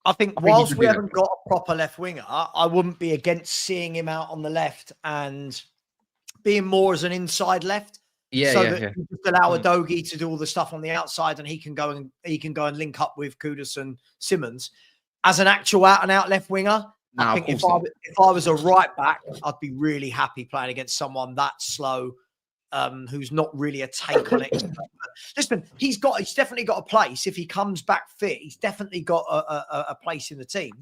I think whilst we haven't got a proper left winger, I wouldn't be against seeing him out on the left and being more as an inside left. You just allow Udogie to do all the stuff on the outside, and he can go and link up with Kudus and Simmons as an actual out and out left winger. No, I think if I was a right back, I'd be really happy playing against someone that slow, who's not really a take on it. Listen, he's definitely got a place. If he comes back fit, he's definitely got a place in the team.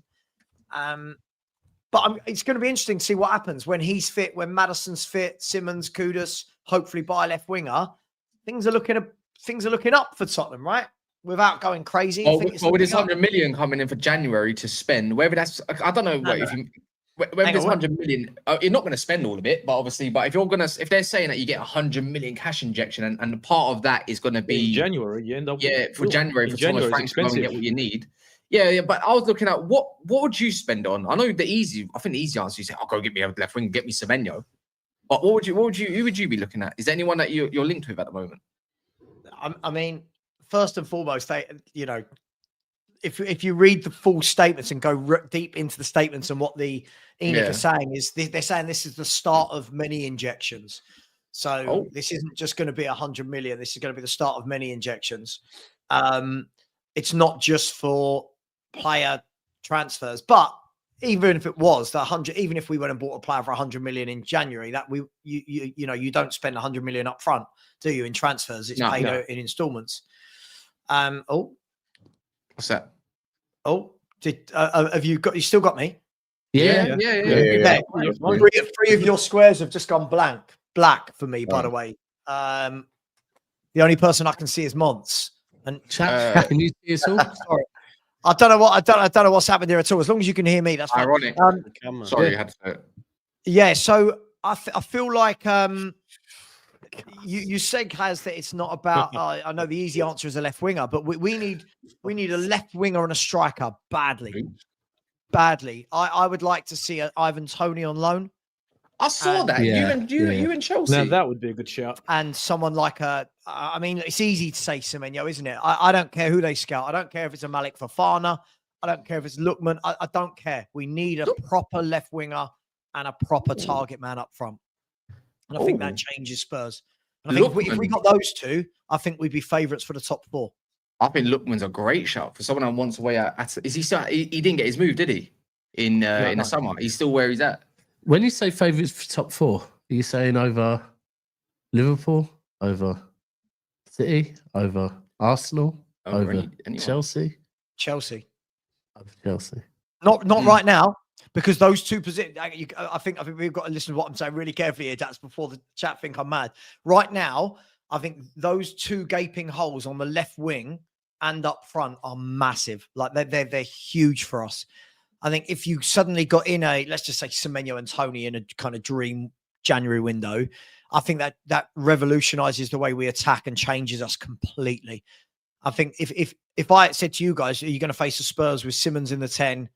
But it's going to be interesting to see what happens when he's fit, when Maddison's fit, Simmons, Kudus, hopefully by left winger. Things are looking up for Tottenham, right? Without going crazy. Well, with this 100 million coming in for January to spend, whether that's, I don't know, whether there's 100 million, you're not going to spend all of it, but obviously, if they're saying that you get 100 million cash injection, and part of that is going to be in January, you end up for January for Thomas Frank to go and get what you need. Yeah, but I was looking at what would you spend on? I know I think the easy answer you say, I'll go get me a left wing, get me Semenyo. But who would you be looking at? Is there anyone that you're linked with at the moment? I mean, first and foremost, if you read the full statements and go deep into the statements and what the ENIC are saying, is they're saying this is the start of many injections. So this isn't just going to be 100 million. This is going to be the start of many injections. It's not just for player transfers, but even if it was the 100, even if we went and bought a player for 100 million in January, that you don't spend 100 million up front, do you? In transfers, it's paid out in installments. What's that? Have you still got me? Yeah. Three of your squares have just gone black for me, by the way. The only person I can see is Mons. And can you see us all? Sorry. I don't know what's happened here at all. As long as you can hear me, that's fine. Ironic. Sorry, I had to say it. Yeah, so I feel like you said, Kaz, that it's not about. I know the easy answer is a left winger, but we need a left winger and a striker badly. I would like to see Ivan Toney on loan. I saw that. You and Chelsea. Now that would be a good shout. And someone like I mean, it's easy to say Semenyo, isn't it? I don't care who they scout. I don't care if it's a Malik Fofana. I don't care if it's Lookman. I don't care. We need a proper left winger and a proper target man up front. And I think that changes Spurs. And I think if we got those two, I think we'd be favourites for the top 4. I think Lookman's a great shout for someone that wants away is he still? He didn't get his move, did he? In the summer, he's still where he's at. When you say favourites for top 4, are you saying over Liverpool, over City, over Arsenal, over Chelsea? Chelsea. Over Chelsea. Not right now, because those two positions. I think we've got to listen to what I'm saying really carefully here. That's before the chat think I'm mad. Right now, I think those two gaping holes on the left wing and up front are massive. Like they're huge for us. I think if you suddenly got in let's just say Semenyo and Tony in a kind of dream January window, I think that revolutionizes the way we attack and changes us completely. I think if I said to you guys, are you going to face the Spurs with Simmons in the 10,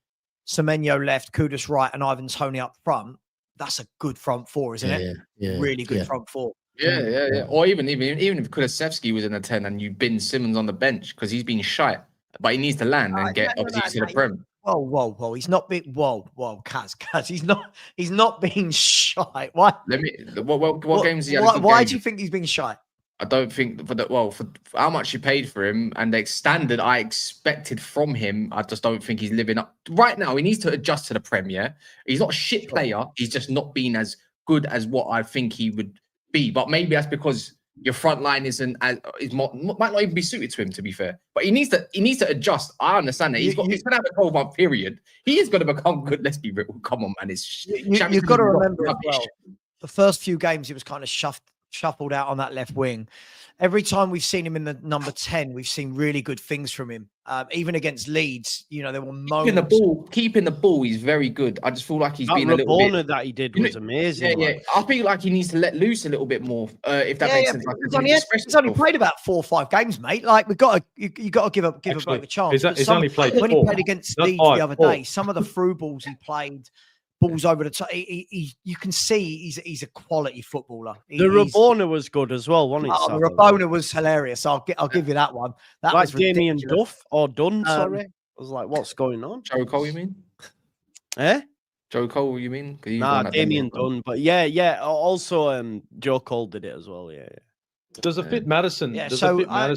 Semenyo left, Kudus right, and Ivan Toney up front? That's a good front four, isn't it? Yeah, really good front four. Yeah. Or even if Kulusevski was in the 10 and you bin Simmons on the bench because he's been shite, but he needs to land and get obviously to the Prem. Whoa. He's not being Kaz. He's not being shy. Why? What games? Why do you think he's being shy? I don't think for how much you paid for him and the standard I expected from him, I just don't think he's living up right now. He needs to adjust to the Prem. Yeah, he's not a shit player. He's just not been as good as what I think he would be. But maybe that's because your front line might not even be suited to him, to be fair. But he needs to adjust. I understand that he's going to have a 12-month period. He is going to become good. Let's be real. Come on, man. You've got to remember as well, the first few games he was kind of shuffled out on that left wing. Every time we've seen him in the number 10, we've seen really good things from him. Even against Leeds, there were moments. Keeping the ball, he's very good. I just feel like he's been a little bit. That he did was amazing. Yeah. I feel like he needs to let loose a little bit more. If that makes sense. He's only played about 4 or 5 games, mate. Like you got to give a bloke a chance. He's only played when 4. he played against Leeds the other day. Some of the through balls he played. Balls over the top. You can see he's a quality footballer. The Rabona was good as well, wasn't it? The Rabona was hilarious. I'll give you that one. That like was Damien Duff or Dunn. Sorry, I was like, what's going on? Joe Cole, you mean? Joe Cole, you mean? Nah, Damien Dunn. But yeah. Also, Joe Cole did it as well. Yeah. Does it fit Madison? Yeah, so I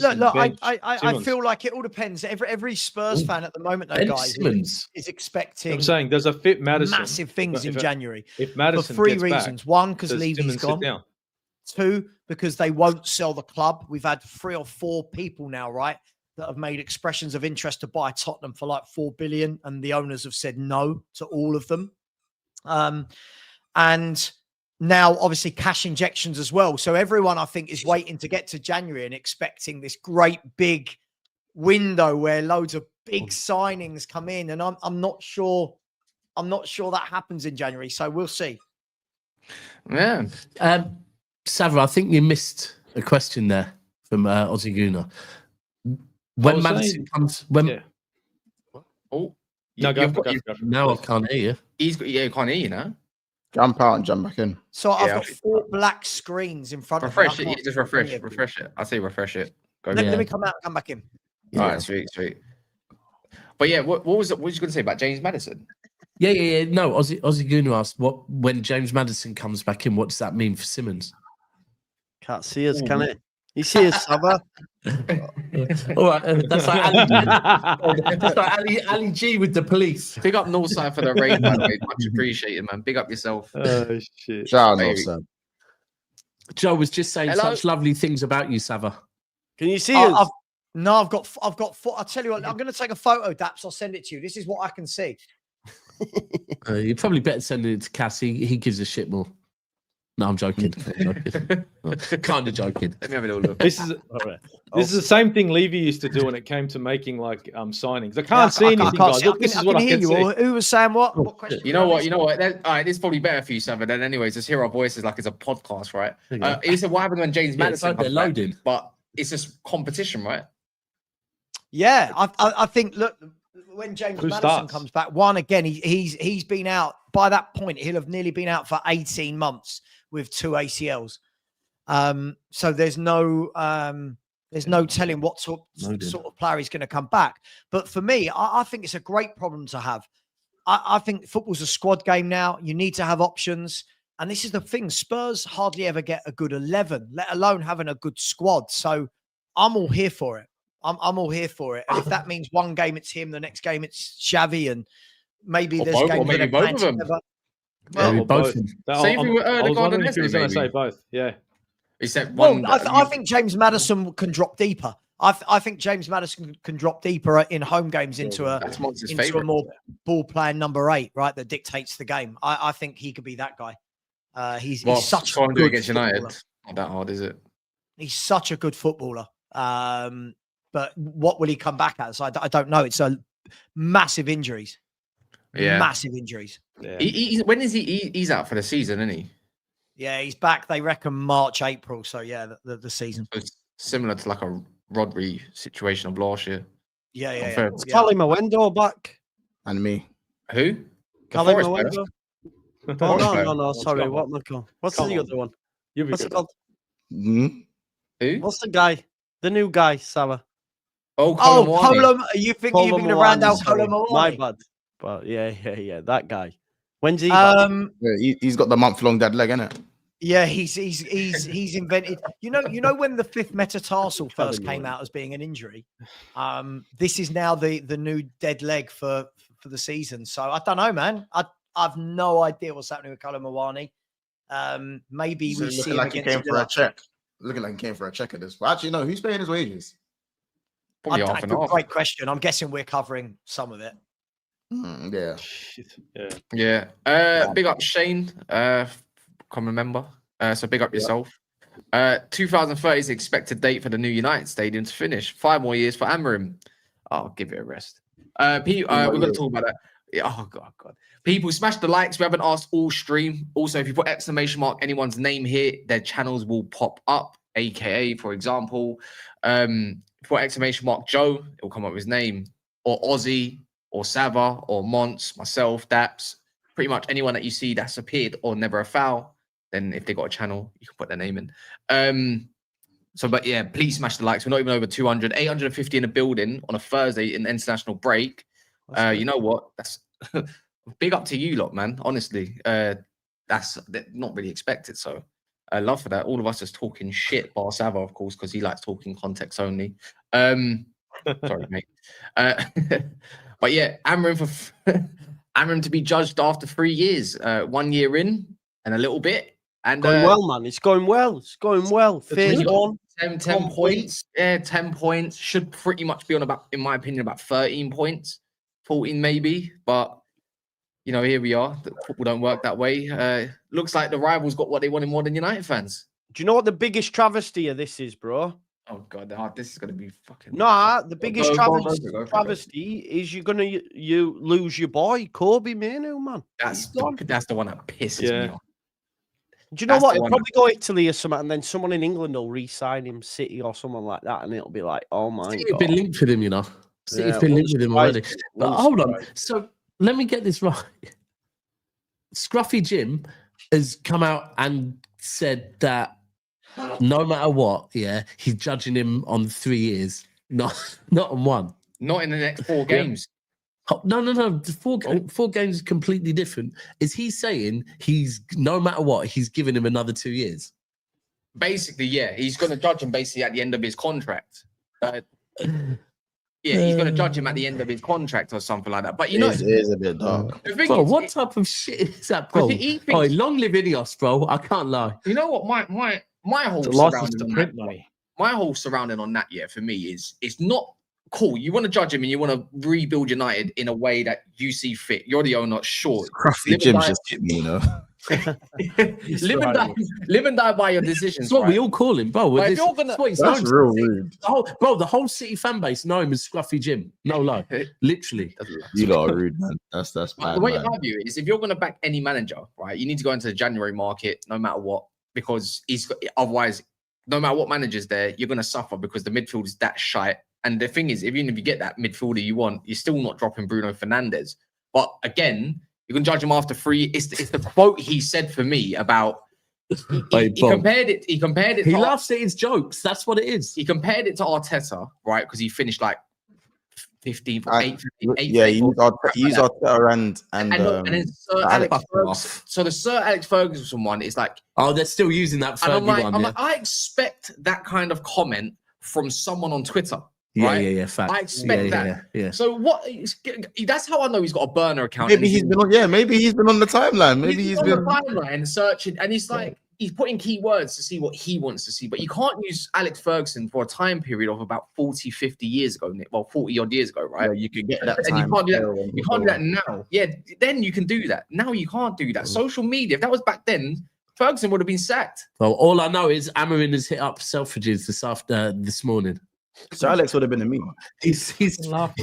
feel like it all depends. Every Spurs fan at the moment, though, guys, is expecting. I'm saying, does it fit Madison? Massive things in January. If Madison for 3 gets reasons: back, 1, because Levy's gone; 2, because they won't sell the club. We've had 3 or 4 people now, right, that have made expressions of interest to buy Tottenham for like 4 billion, and the owners have said no to all of them. And now, obviously, cash injections as well. So everyone, I think, is waiting to get to January and expecting this great big window where loads of big signings come in. And I'm not sure that happens in January. So we'll see. Yeah. Savra, I think you missed a question there from Ozzy Guna. When Madison comes, Oh, no, go. Now I can't hear you. You can't hear you now. Jump out and jump back in. So I've got 4 black screens in front of me. Refresh it. Just refresh it. I say refresh it. Let me come out, come back in. All right, sweet. But yeah, what was you going to say about James Maddison? Yeah. No, Ozzy Gunu asked, when James Maddison comes back in, what does that mean for Simmons? Can't see us, can it? You see us, Sava? All right, that's like Ali G with the police. Big up Northside for the raid, by the way. Much appreciated, man. Big up yourself. Oh shit! Shout out Northside. Joe was just saying such lovely things about you, Sava. Can you see us? I've got. I'll tell you what. I'm going to take a photo, Daps. I'll send it to you. This is what I can see. You're probably better sending it to Cass. He gives a shit more. No, I'm joking. Kind of joking. Let me have a little look. This is the same thing Levy used to do when it came to making like signings. I can't see anything, guys. Look, this is what I can see. Who was saying what? What question? You know what? All right, this is probably better for you, Sam. Then, anyways, just hear our voices like it's a podcast, right? He said, "What happened when James Maddison comes back?" But it's just competition, right? Yeah, I think. Look, when James Maddison comes back, again, he's been out. By that point, he'll have nearly been out for 18 months with 2 ACLs. So there's no telling what sort of player he's going to come back. But for me, I think it's a great problem to have. I think football's a squad game now. You need to have options. And this is the thing. Spurs hardly ever get a good 11, let alone having a good squad. So I'm all here for it. I'm all here for it. And if that means one game it's him, the next game it's Xavi, and maybe there's games maybe both of them. Well, both. Same thing with Erdegaard and He was going to say both. Yeah. Except one. I think James Maddison can drop deeper. I think James Maddison can drop deeper in home games into a more ball playing number 8, right? That dictates the game. I think he could be that guy. He's such a good against United. Footballer. Not that hard, is it? He's such a good footballer. but what will he come back as? I don't know. It's a massive injuries. Yeah. Massive injuries. Yeah. When is he? He's out for the season, isn't he? Yeah, he's back. They reckon March, April. So yeah, the season. So it's similar to like a Rodri situation of last year. Yeah. Is Callum Awendo back? And me. Who? Callum Forest player? Awendo? Forest Oh, player? no. Sorry, Come what on. am I called? What's Come the on. other one? You'll be What's it good. called? Mhm. Who? What's the guy? The new guy, Salah. Oh, Oh, Colin Colum. You think you're going to round out Colum? My bad. But yeah, that guy. When's he? Yeah, he's got the month-long dead leg, innit? Yeah, he's invented. You know when the fifth metatarsal first came out as being an injury, this is now the new dead leg for the season. So I don't know, man. I've no idea what's happening with Colin Mawani. Maybe So we see looking him like he against came for a check. Looking like he came for a check at this. Well, actually, no. Who's paying his wages? Probably half and half. Great question. I'm guessing we're covering some of it. Yeah. Yeah. Big up Shane, common member. So big up yourself. 2030 is the expected date for the new United Stadium to finish. 5 more years for Amorim. I'll give it a rest. We're going to talk about that. Yeah, oh God. People, smash the likes. We haven't asked all stream. Also, if you put exclamation mark anyone's name here, their channels will pop up. AKA, for example, if you put exclamation mark Joe, it will come up with his name. Or Ozzy, or Sava, or Mons, myself, Daps. Pretty much anyone that you see that's appeared or never a foul. Then if they got a channel, you can put their name in. But yeah, please smash the likes. We're not even over 200, 850 in a building on a Thursday in the international break. You know what? That's big up to you lot, man. Honestly, that's not really expected. So I love for that. All of us just talking shit. Bar Sava, of course, because he likes talking context only. Sorry, mate. But yeah, Amorim to be judged after 3 years, 1 year in and a little bit. And going well, man. It's going well. Phase 1. 10 points. Yeah, 10 points. Should pretty much be on about, in my opinion, about 13 points. 14 maybe. But, you know, here we are. Football don't work that way. Looks like the rivals got what they wanted more than United fans. Do you know what the biggest travesty of this is, bro? Oh, God. This is going to be fucking... Nah, the biggest travesty is you lose your boy, Kobe Manu, man. That's the one that pisses me off. Do you know what? He'll probably go Italy or something, and then someone in England will re-sign him, City or someone like that, and it'll be like, oh my God. City've been linked with him, you know. City've been linked with him already. But hold on. So let me get this right. Scruffy Jim has come out and said that no matter what, he's judging him on 3 years, not on 1. Not in the next 4 games. Oh, no. The 4 games is completely different. Is he saying he's, no matter what, he's giving him another 2 years? Basically, yeah. He's going to judge him basically at the end of his contract. He's going to judge him at the end of his contract or something like that. But you know, it is a bit dark. Bro, what type of shit is that, bro? Long live Ineos, bro. I can't lie. You know what? My whole surrounding on that, for me is it's not cool. You want to judge him and you want to rebuild United in a way that you see fit. You're the owner, sure. Scruffy Jim's just hit me, you know. live and die by your decisions. That's what we all call him, bro. That's real rude. The whole City fan base know him as Scruffy Jim. No lie, literally. You lot are rude, man. That's bad. The way I view it is, if you're going to back any manager, right, you need to go into the January market, no matter what, because otherwise, no matter what manager's there, you're going to suffer because the midfield is that shite. And the thing is, even if you get that midfielder you want, you're still not dropping Bruno Fernandes. But again, you can judge him after 3. It's the quote he said for me about. He compared it. He compared it. He laughs at his jokes. That's what it is. He compared it to Arteta, right? Because he finished like 15th, 8th. Yeah, he used Arteta and then Sir Alex Ferguson. So the Sir Alex Ferguson one is like, oh, they're still using that. And I'm like, I expect that kind of comment from someone on Twitter. Right? Yeah. Fact. I expect that. Yeah. So what? That's how I know he's got a burner account. Maybe he's been on the timeline. Maybe he's been on the timeline searching, and he's like he's putting keywords to see what he wants to see. But you can't use Alex Ferguson for a time period of about 40, 50 years ago. Well, 40 odd years ago, right? Yeah, you can get that. And you can't do that. You can't do that now. Yeah, then you can do that. Now you can't do that. Social media. If that was back then, Ferguson would have been sacked. Well, all I know is Amorim has hit up Selfridges this morning. Sir Alex would have been a meme. He's got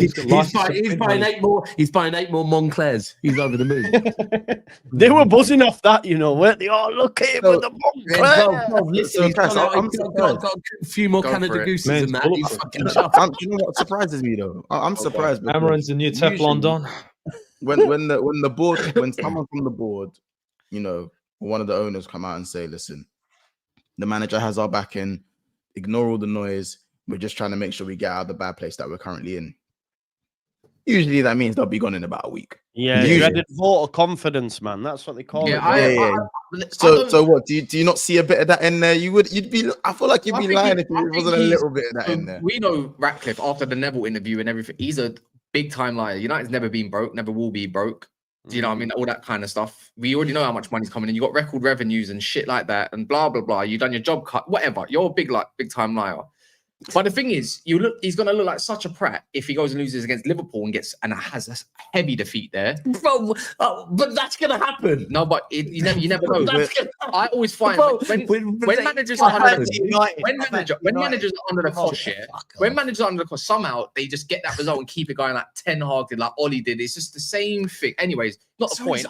buying 8 more. He's buying 8 more Monclairs. He's over the moon. They were buzzing off that, you know, weren't they? Oh, look at him with the Moncler. Listen, he's got a few more Canada Gooses than that. He's fucking chuffed. You know what surprises me though? I'm surprised. Amorim's the new Teflon Don. When someone from the board, you know, one of the owners come out and say, "Listen, the manager has our backing. Ignore all the noise. We're just trying to make sure we get out of the bad place that we're currently in." Usually that means they'll be gone in about a week. Yeah, you had a vote of confidence, man. That's what they call it. So what? Do you not see a bit of that in there? You'd be. I feel like you'd be lying if there wasn't a little bit of that in there. We know Ratcliffe after the Neville interview and everything. He's a big time liar. United's never been broke, never will be broke. Do you know what I mean? All that kind of stuff. We already know how much money's coming in. You got record revenues and shit like that, and blah blah blah. You done your job cut, whatever. You're a big time liar. But the thing is, he's gonna look like such a prat if he goes and loses against Liverpool and has a heavy defeat there. Bro, but that's gonna happen. No, but you never know. I always find when managers are under the cosh, when managers are under the cosh, somehow they just get that result and keep it going like Ten Hag did, like Ollie did. It's just the same thing. Anyways, not the point.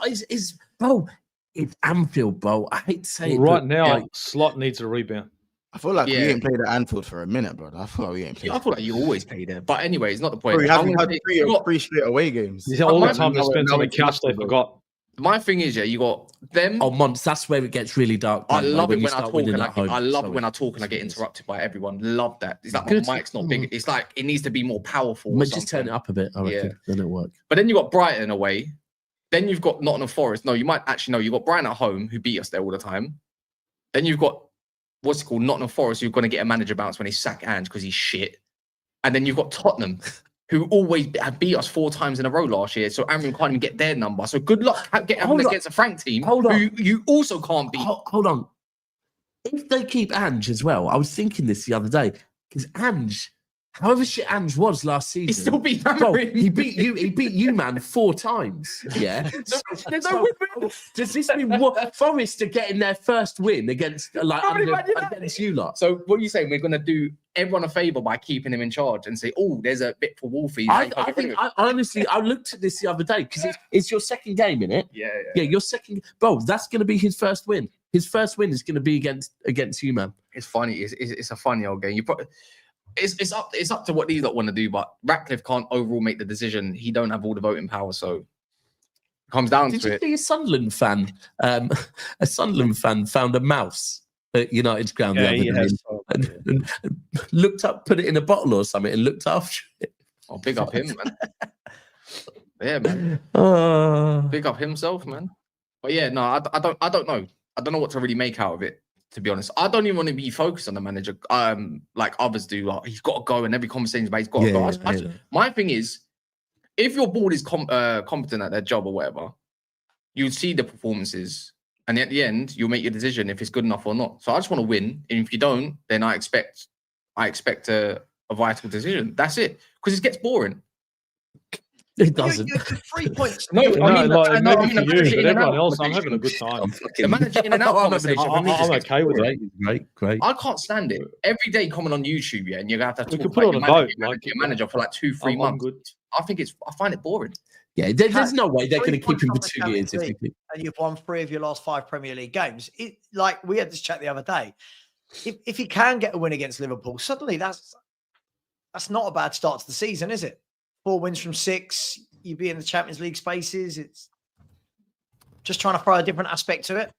Bro, it's Anfield, bro. I hate to say it. Right now, Slot needs a rebound. I feel like we ain't played at Anfield for a minute, bro. I feel like we ain't played. I feel like you always play there. But anyways, not the point. Bro, you haven't had three straight away games. All the time they spent on the couch, they forgot. My thing is, you got them. Oh, Mons, that's where it gets really dark. I love it when I talk when I talk and I get interrupted by everyone. Love that. It's like my mic's not big. It's like it needs to be more powerful. Just turn it up a bit. I reckon. Then it'll work. But then you got Brighton away. Then you've got Nottingham Forest. No, you might actually know. You got Brighton at home, who beat us there all the time. Then you've got what's it called, Nottingham Forest, who's going to get a manager bounce when they sack Ange because he's shit. And then you've got Tottenham, who always have beat us 4 times in a row last year. So Amorim can't even get their number. So good luck getting against a Frank team who you also can't beat. Hold on. If they keep Ange as well, I was thinking this the other day, because Ange, however shit Ange was last season, he still beat Amorim. He beat you, man, 4 times. Yeah. Does this mean Forest are getting their first win against you lot? So what are you saying? We're going to do everyone a favour by keeping him in charge and say, oh, there's a bit for Wolfie. I honestly, I looked at this the other day because it's your second game, innit? Yeah, your second. Bro, that's going to be his first win. His first win is going to be against you, man. It's funny. It's a funny old game. It's up to what these lot want to do, but Ratcliffe can't overall make the decision. He don't have all the voting power, so it comes down to it. Did you see a Sunderland fan? A Sunderland fan found a mouse at United's ground the other day and looked up, put it in a bottle or something, and looked after it. Oh, big up him, man. Yeah, man. Big up himself, man. But yeah, no, I don't know. I don't know what to really make out of it. To be honest, I don't even want to be focused on the manager like others do. Like, he's got to go, and every conversation about he's got to go. My thing is, if your board is competent at their job or whatever, you'll see the performances, and at the end, you'll make your decision if it's good enough or not. So I just want to win, and if you don't, then I expect a vital decision. That's it, because it gets boring. It doesn't. 3 points. No, I mean, for you, but everyone else, I'm having a good time. The manager in and out conversation. I'm okay with it. Great. I can't stand it. Every day coming on YouTube, and you're gonna have to talk put on a vote, your manager for like 2-3 months. Good. I find it boring. Yeah, there's no way they're going to keep him for 2 years. And you've won 3 of your last 5 Premier League games. Like we had this chat the other day. If he can get a win against Liverpool, suddenly that's not a bad start to the season, is it? 4 wins from 6, you'd be in the Champions League spaces. It's just trying to throw a different aspect to it.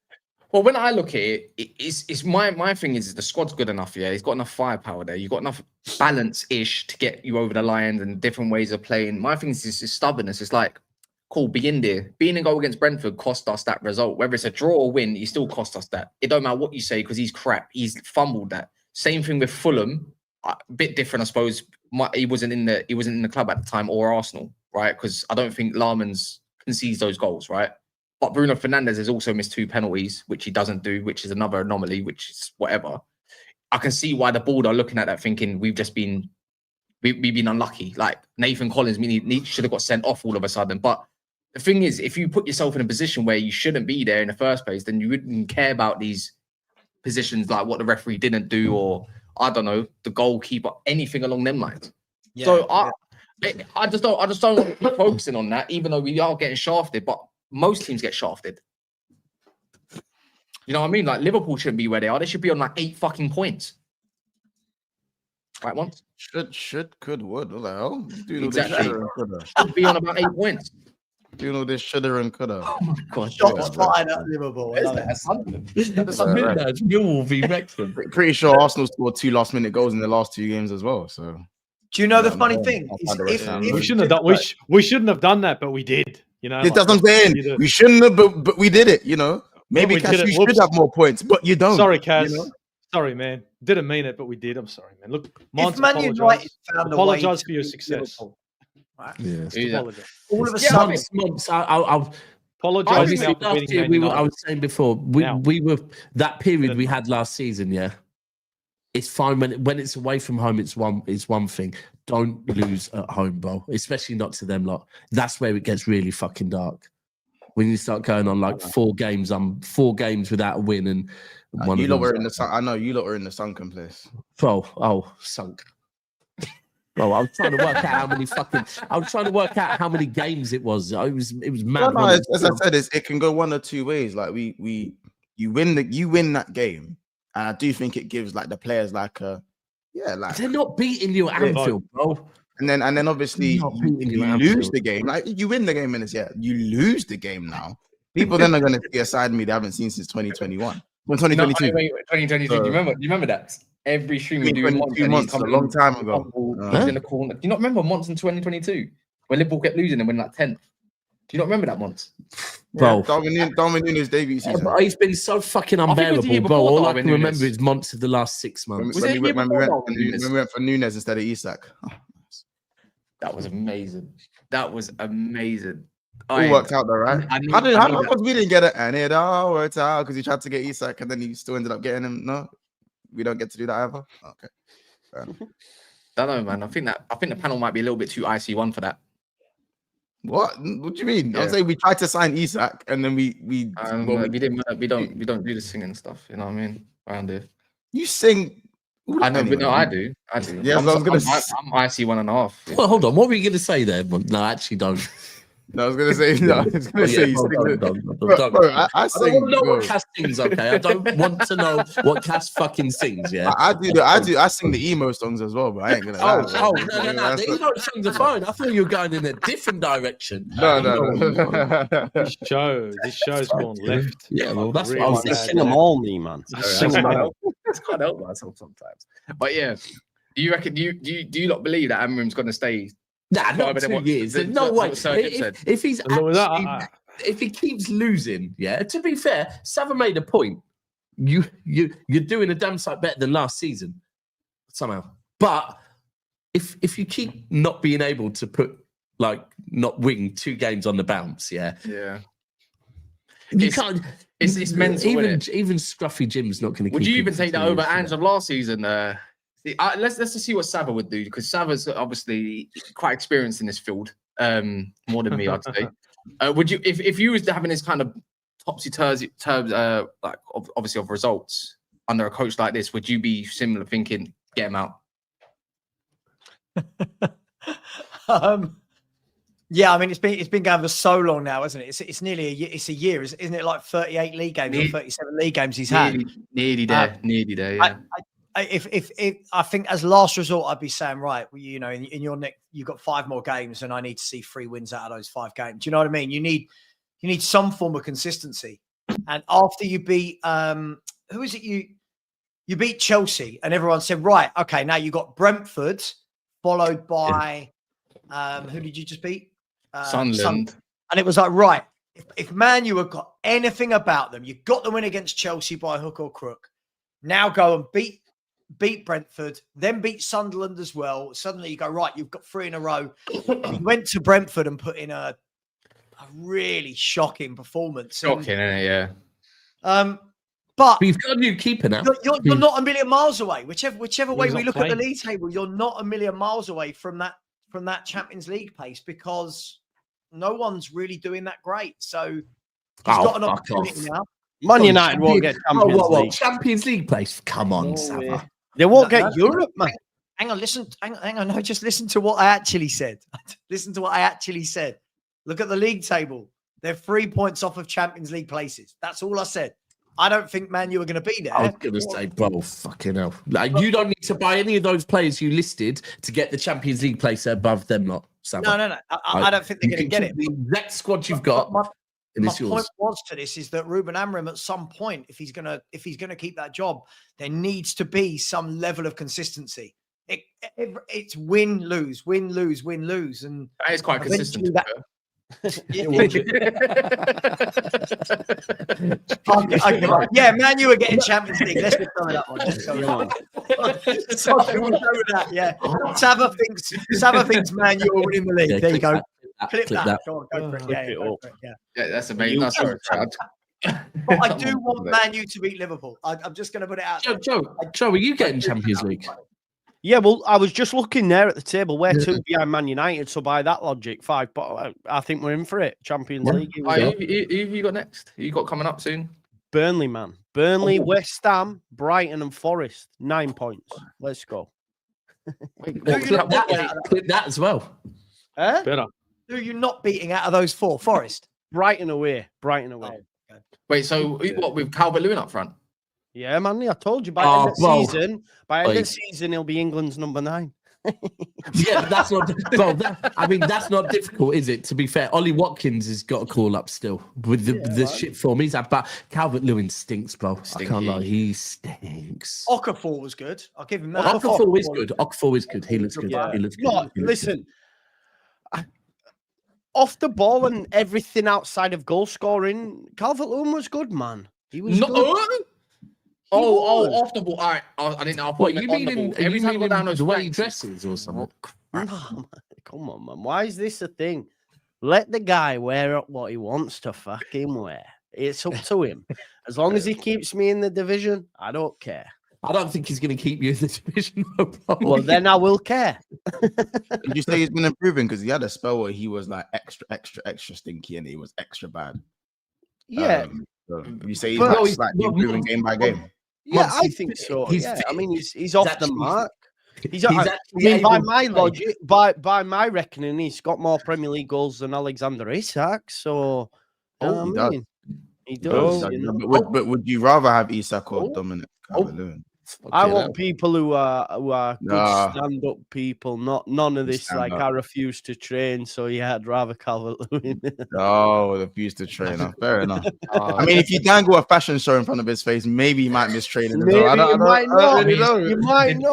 Well, when I look at it, it's my thing is the squad's good enough. Yeah, he's got enough firepower there. You've got enough balance-ish to get you over the lines and different ways of playing. My thing is just stubbornness. It's like, cool, be in there. Being a goal against Brentford cost us that result. Whether it's a draw or win, he still cost us that. It don't matter what you say because he's crap. He's fumbled that. Same thing with Fulham. A bit different, I suppose. He wasn't in the club at the time, or Arsenal, right? Because I don't think Lahrmann's concedes those goals, right? But Bruno Fernandes has also missed 2 penalties, which he doesn't do, which is another anomaly, which is whatever. I can see why the board are looking at that, thinking we've been unlucky. Like Nathan Collins, he should have got sent off all of a sudden. But the thing is, if you put yourself in a position where you shouldn't be there in the first place, then you wouldn't care about these positions, like what the referee didn't do, or I don't know, the goalkeeper, anything along them lines. Yeah, So I just don't keep focusing on that, even though we are getting shafted. But most teams get shafted. You know what I mean? Like Liverpool shouldn't be where they are. They should be on like 8 fucking points. Right, once Should, could, would. What the hell? Doing exactly. all this shoulda and coulda. Should be on about 8 points. Doing all this shoulda and coulda. Oh my god! Shots fired at Liverpool. I Where's love that? it. That's something. That's Millwall v Wrexham. Pretty sure Arsenal scored 2 last-minute goals in the last 2 games as well. So Do you know the Yeah, funny no, thing? I'll Is find the rest out. We shouldn't have done. We shouldn't have done that, but we did. You know, that's what I'm saying. We shouldn't have, but we did it. You know, maybe we Cass, did it. you should Whoops. have more points, but you don't. Sorry, Kaz. You know? Sorry, man. Didn't mean it, but we did. I'm sorry, man. Look, If Man United apologize. found a way Apologize to for your beat success. Liverpool, right? Yeah. Just Yeah. apologize. All of a Yeah, sudden, Months. I Apologize obviously now for last winning year Man we were. I United. was saying before we were that period we had last season. Yeah, it's fine when it's away from home. It's one thing. Don't lose at home, bro. Especially not to them lot. That's where it gets really fucking dark. When you start going on like 4 games, 4 games without a win, and one You of lot them's were in the sun. I know you lot were in the sunken place. sunk. Bro, I was trying to work out how many how many games it was. It was mad. No, as I said, it can go one or two ways. Like you win that game, and I do think it gives like the players like they're not beating you at Anfield, bro. And then obviously Not you beating you at lose Anfield. the game. Like you win the game, and it's you lose the game now. People then are going to see a side of me they haven't seen since 2021. When 2022. No, wait, 2022. Do you remember that? Every stream we do in 22 months, a long time ago. He's in the corner. Do you not remember months in 2022 when Liverpool kept losing and went like 10th? Do you not remember that months? Bro. Darwin Nunes' debut season. But he's been so fucking think it was the year unbearable, bro. before All I Darwin can remember Nunes. is months of the last 6 months. Was it when we Nunes? went for Nunes instead of Isak. Oh, That was amazing. That was amazing. all worked out though, right? I knew- How I knew come we didn't get it? And it all worked out because he tried to get Isak and then he still ended up getting him. No, we don't get to do that ever. Okay. Fair enough. Don't know, man. I think the panel might be a little bit too icy one for that. What do you mean? Yeah. I'm saying we tried to sign Isak and then we We don't do the singing stuff. You know what I mean? Around here. you sing. I know, Anyway. but no, I do. Yeah, I'm, so I was gonna I'm icy 1.5. Well, hold on. What were you going to say there? No, actually, don't. No, I was gonna say no. I was gonna say you sing Don't. the- Bro, I I sing. don't want to know bro. what Cass sings, okay? I don't want to know what Cass fucking sings, yeah? I sing the emo songs as well, but I ain't gonna. lie. No. That's The emo songs are fine. I thought you were going in a different direction. No. This show's gone left. Yeah, well, that's Really what I was bad. Sing them all, me man. Sing them all. It's can't help myself sometimes. But yeah, do you reckon? Do you lot believe that Amorim's going to stay? Nah, not But then 2 what- years. that's No way. what Sergeant said. If he's As long as actually, that, if he keeps losing, yeah. To be fair, Sava made a point. You're doing a damn sight better than last season somehow. But if you keep not being able to not win 2 games on the bounce, yeah. Yeah. You can't. It's mental. Even Scruffy Jim's not going to. Would you even take that over Ange of last season? Let's just see what Sava would do, because Sava's obviously quite experienced in this field, more than me, I'd say. Would you, if you was having this kind of topsy-turvy terms, like obviously of results under a coach like this, would you be similar thinking, get him out? Yeah, I mean it's been going for so long now, isn't it? It's nearly a year. It's a year, isn't it? Like 38 league games or 37 league games he's had. Nearly there. Yeah. If I think as last resort, I'd be saying, right, well, you know, in your neck, you've got 5 more games, and I need to see 3 wins out of those 5 games. Do you know what I mean? You need some form of consistency. And after you beat, who is it? You beat Chelsea, and everyone said, right, okay, now you got Brentford, followed by who did you just beat? Sunderland. And it was like, right, if Man U have got anything about them, you got the win against Chelsea by hook or crook. Now go and beat Brentford, then beat Sunderland as well. Suddenly you go, right, you've got 3 in a row. You went to Brentford and put in a really shocking performance. Shocking, isn't it? Yeah. But we've got a new keeper now. You're not a million miles away. Whichever way we look at the playing. league table, you're not a million miles away from that Champions League pace, because no one's really doing that great. So he's got an opportunity now. Man United won't get Champions League. Champions League place? Come on, Sava. They won't get Europe, man. Hang on, listen. Hang on. No, just listen to what I actually said. Listen to what I actually said. Look at the league table. They're 3 points off of Champions League places. That's all I said. I don't think Man U are going to be there. I was going to say, bro, fucking hell. Like, you don't need to buy any of those players you listed to get the Champions League place above them lot. No. I don't think they're going to get it. The exact squad you've got. My point was to this is that Ruben Amorim, at some point, if he's gonna keep that job, there needs to be some level of consistency. It's win lose, and that is quite consistent. Yeah, Man U are getting Champions League. Let's just throw that one. Yeah, Sava thinks Man U are winning the league. There you go. Clip that. Go for it. Yeah, that's amazing. No, sorry. But I do want Man U to beat Liverpool. I'm just going to put it out. Joe, are you getting Champions League? Yeah, well, I was just looking there at the table. We're 2 behind Man United, so by that logic, 5. But I think we're in for it. Champions League. Who have you got next? Who you got coming up soon? Burnley, man. Burnley, West Ham, Brighton, and Forest. 9 points. Let's go. Clip that as well. Better. Who are you not beating out of those 4? Forest. Brighton away. Wait, so what with Calvert-Lewin up front? Yeah, man. I told you by end of season, he'll be England's number 9. Yeah, but that's not. Well, that's not difficult, is it? To be fair, Ollie Watkins has got a call up still with the shit form he's had. But Calvert-Lewin stinks, bro. I can't lie, he stinks. Okafor was good. I'll give him that. Okafor is good. Okafor is good. He looks good. Yeah. He looks good. No, listen. Off the ball and everything outside of goal scoring, Calvert-Lewin was good, man. He was good. Off the ball. All right. I didn't know. What you mean? Every time you go down the way he dresses or something. No, come on, man. Why is this a thing? Let the guy wear what he wants to fucking wear. It's up to him. As long as he keeps me in the division, I don't care. I don't think he's going to keep you in the division. Well, then I will care. Did you say he's been improving? Because he had a spell where he was like extra stinky and he was extra bad. Yeah. So you say he's like improving game by game. Yeah, I think so. I mean, he's off the mark. By my logic, by my reckoning, he's got more Premier League goals than Alexander Isak. So, he does. But would you rather have Isak or Dominic Calvert-Lewin? I want people who are good stand-up people, none of this like I refuse to train, so yeah, I'd rather Calvert-Lewin. Refuse to train. Fair enough. I mean, if you dangle a fashion show in front of his face, maybe he might miss training. You might not.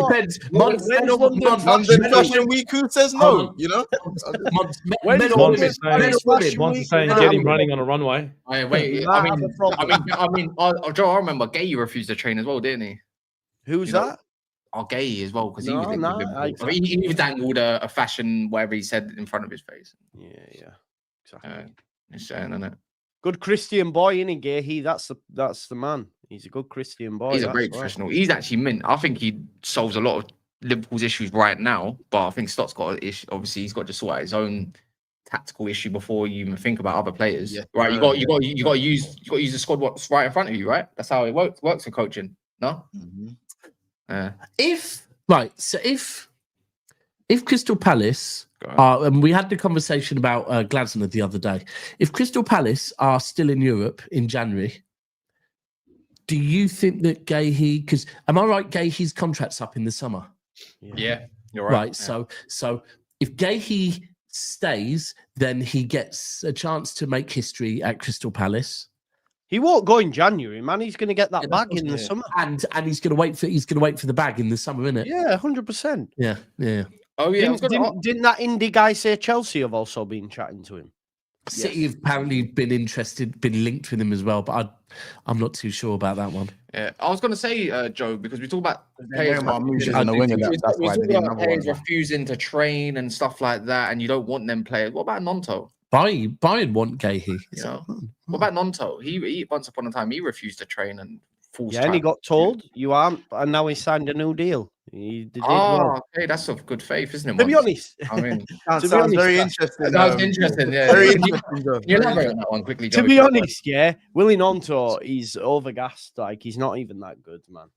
Depends. London Fashion Week, who says no? You know. Monty saying get him running on a runway. Wait. I mean, Joe, I remember Gay refused to train as well, didn't he? Who's that? Gay as well, because he was he dangled a fashion whatever he said in front of his face. Yeah, exactly. It's saying, isn't it? Good Christian boy, isn't he, Gay? That's the man. He's a good Christian boy. He's a great professional. He's actually mint. I think he solves a lot of Liverpool's issues right now, but I think Stott's got an issue. Obviously, he's got to sort out his own tactical issue before you even think about other players. Yeah. Right? You got to use the squad what's right in front of you. Right? That's how it works for coaching. No. Mm-hmm. If Crystal Palace and we had the conversation about Gladstone the other day, if Crystal Palace are still in Europe in January, do you think that Gahey, because am I right, Gahey's contract's up in the summer? Yeah, you're right. Right. So if Gahey stays, then he gets a chance to make history at Crystal Palace. He won't go in January, man. He's going to get that bag in the summer, and he's going to wait for the bag in the summer, isn't it? Yeah, 100%. Yeah. Oh yeah. Didn't that indie guy say Chelsea have also been chatting to him? City have apparently been linked with him as well, but I'm not too sure about that one. Yeah, I was going to say, Joe, because we talk about players refusing to train and stuff like that, and you don't want them players. What about Nonto? Bayern want Gahey. What about Nonto? He once upon a time he refused to train and and he got told you aren't, and now he signed a new deal. He did well. Okay, that's of good faith, isn't it? To be honest, I mean, sounds very interesting. Sounds interesting. Yeah, very interesting. Can you elaborate on that one quickly, Joe? To be honest, Willie Nonto, he's overgassed. Like he's not even that good, man.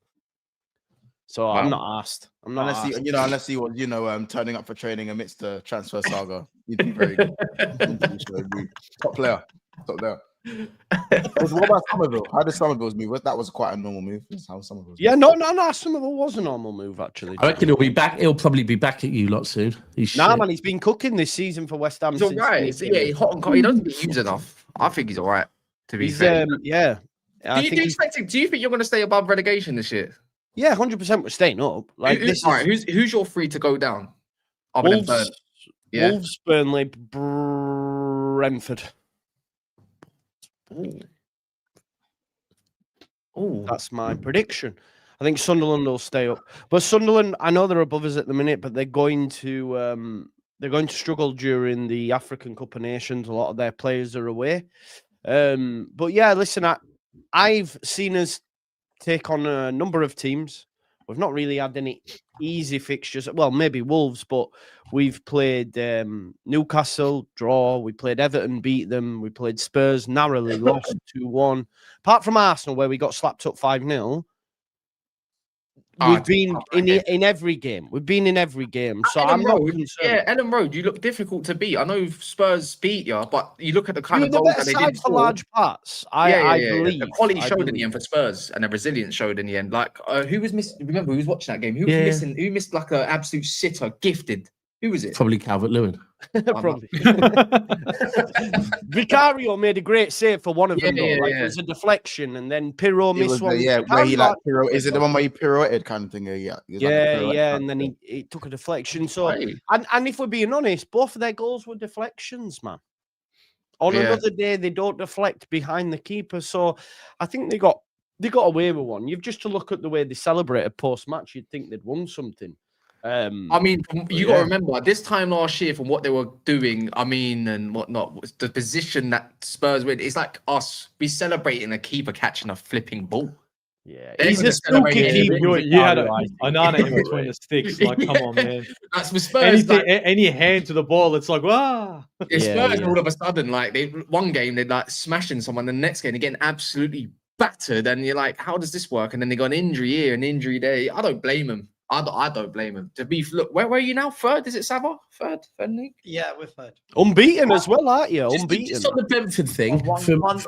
So Wow. I'm not asked. I'm not Unless asked. he, unless he was, turning up for training amidst the transfer saga, he'd be very good. He'd be top player. What about Somerville? How did Somerville's move? That was quite a normal move. How Somerville's Yeah, no. Somerville was a normal move, actually. I reckon he'll be back. He'll probably be back at you lot soon. Man, he's been cooking this season for West Ham. He's all right. He's hot and cold. He doesn't get used enough. I think he's all right. To be fair, yeah. Do you think you're going to stay above relegation this year? Yeah, 100%. We're staying up. Like who's your free to go down? Wolves, Burnley, Brentford. Oh, that's my prediction. I think Sunderland will stay up, but Sunderland, I know they're above us at the minute, but they're going to struggle during the African Cup of Nations. A lot of their players are away. But yeah, listen, I've seen us take on a number of teams. We've not really had any easy fixtures. Well, maybe Wolves, but we've played Newcastle, draw. We played Everton, beat them. We played Spurs, narrowly lost 2-1. Apart from Arsenal, where we got slapped up 5-0, we've been in every game. We've been in every game. So I'm not concerned. Yeah, Ellen Road, you look difficult to beat. I know Spurs beat you, but you look at the kind of goals that they did for large parts. I believe the quality showed in the end for Spurs, and the resilience showed in the end. Like who was missing? Remember, who was watching that game? Who was missing? Who missed like an absolute sitter? Gifted. Who was it? Probably Calvert-Lewin. Probably. Vicario made a great save for one of them. It was a deflection, and then Pirro missed one. Where he like Pirro. Is it the one where he pirouetted kind of thing? Yeah, and then he took a deflection. So, and if we're being honest, both of their goals were deflections, man. On another day, they don't deflect behind the keeper. So, I think they got away with one. You've just to look at the way they celebrated post-match, you'd think they'd won something. I mean, you got to remember this time last year from what they were doing. I mean, and whatnot, was the position that Spurs were in. It's like us be celebrating a keeper catching a flipping ball. Yeah, he's a spooky keeper. You had a banana in between the sticks. Like, come on, man. That's for Spurs. Any hand to the ball, it's like, wow. Spurs all of a sudden, like one game they're like smashing someone, the next game they're getting absolutely battered, and you're like, how does this work? And then they got an injury here, an injury there. I don't blame them. I don't blame him. Look, where are you now? Third? Is it Sava? Third league? Yeah, we're third. Unbeaten as well, aren't you? Unbeaten. Just on the Brentford thing.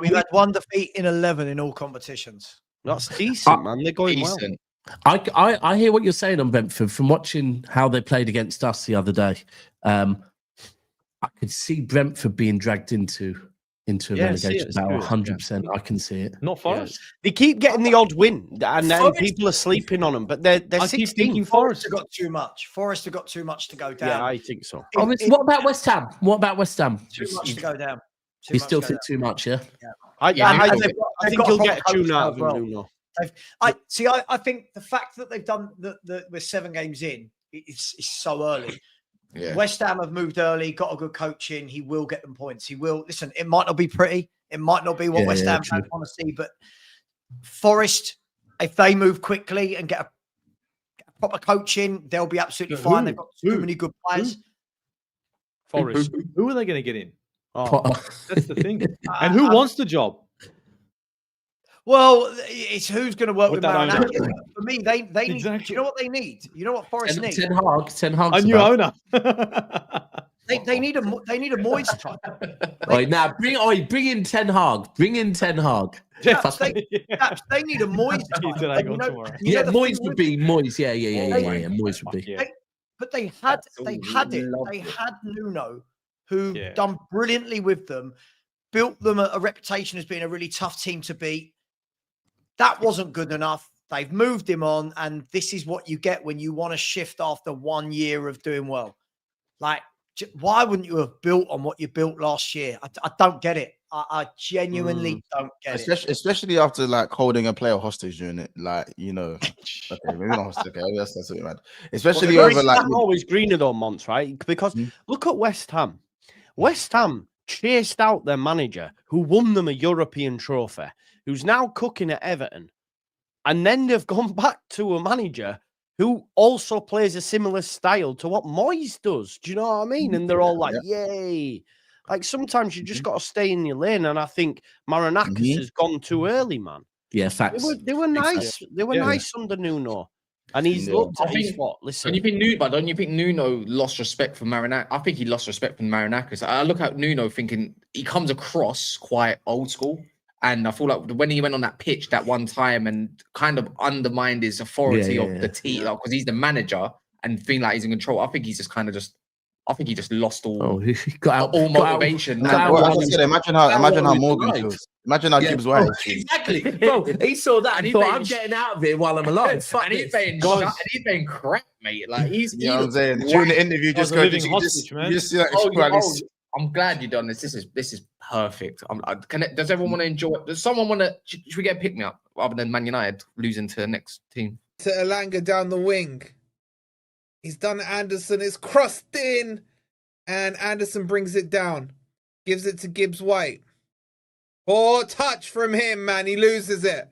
We've had one defeat in 11 in all competitions. That's decent, man. They're going decent. Well. I hear what you're saying on Brentford from watching how they played against us the other day. I could see Brentford being dragged into a relegation battle. 100%. I can see it. Not Forest. Yeah. They keep getting the odd win, and then people are sleeping on them. But they're 16. Forest have got too much. Forest have got too much to go down. Yeah, I think so. What about West Ham? Too much to go down. You still think too much, yeah? I think you'll get a tune out of them, Nuno. I think the fact that they've done we're 7 games in, it's so early. Yeah. West Ham have moved early, got a good coach in. He will get them points. He will. Listen, it might not be pretty. It might not be what West Ham fans want to see, but Forest, if they move quickly and get a proper coach in, they'll be absolutely fine. They've got too many good players. Forest. Who are they going to get in? Oh. That's the thing. And who wants the job? Well, it's who's going to work with Marinakis. For me, they need. Exactly. Do you know what they need? You know what Forest needs? Ten Hag, a new owner. They need a Moyes type. Bring in Ten Hag. Bring in Ten Hag. They need a Moyes type. Moyes would be Moyes. Yeah. Moyes would be. But they had it. They had Nuno, who done brilliantly with them, built them a reputation as being a really tough team to beat. That wasn't good enough. They've moved him on, and this is what you get when you want to shift after 1 year of doing well. Like, why wouldn't you have built on what you built last year? I don't get it. I genuinely don't get it. Especially after like holding a player hostage during it. Like, you know, okay, maybe not hostage. Okay, that's a bit mad. Especially over like always greener though, Monts, right? Because look at West Ham. West Ham chased out their manager who won them a European trophy, who's now cooking at Everton. And then they've gone back to a manager who also plays a similar style to what Moyes does. Do you know what I mean? And they're all like, yay. Like, sometimes you just got to stay in your lane. And I think Marinakis has gone too early, man. Yeah, facts. They were nice. They were nice under Nuno. And he's Yeah. looked at I his think- what? Don't Listen, you think Nuno lost respect for Marinakis? I think he lost respect for Marinakis. I look at Nuno thinking he comes across quite old school. And I feel like when he went on that pitch that one time and kind of undermined his authority of the team, because he's the manager and feeling like he's in control, I think he's just I think he just lost all he got out, all got out- motivation. got out Well, one like I of said, imagine how Morgan feels. Imagine how Gibbs White feels. Exactly, bro. He saw that And and he thought, played- "I'm getting out of here while I'm alive." Fuck and he's this. playing Guys. and he's playing crap, mate. Like he's You know what I'm saying? white. During the interview, Guys just are go, living you hostage, man. you just see that Oh, yeah, Alice. I'm glad you've done this. This is perfect. Does everyone want to enjoy it? Does someone want to? Should we get a pick me up rather than Man United losing to the next team? To Elanga down the wing. He's done Anderson. It's crossed in. And Anderson brings it down. Gives it to Gibbs White. Oh, touch from him, man. He loses it.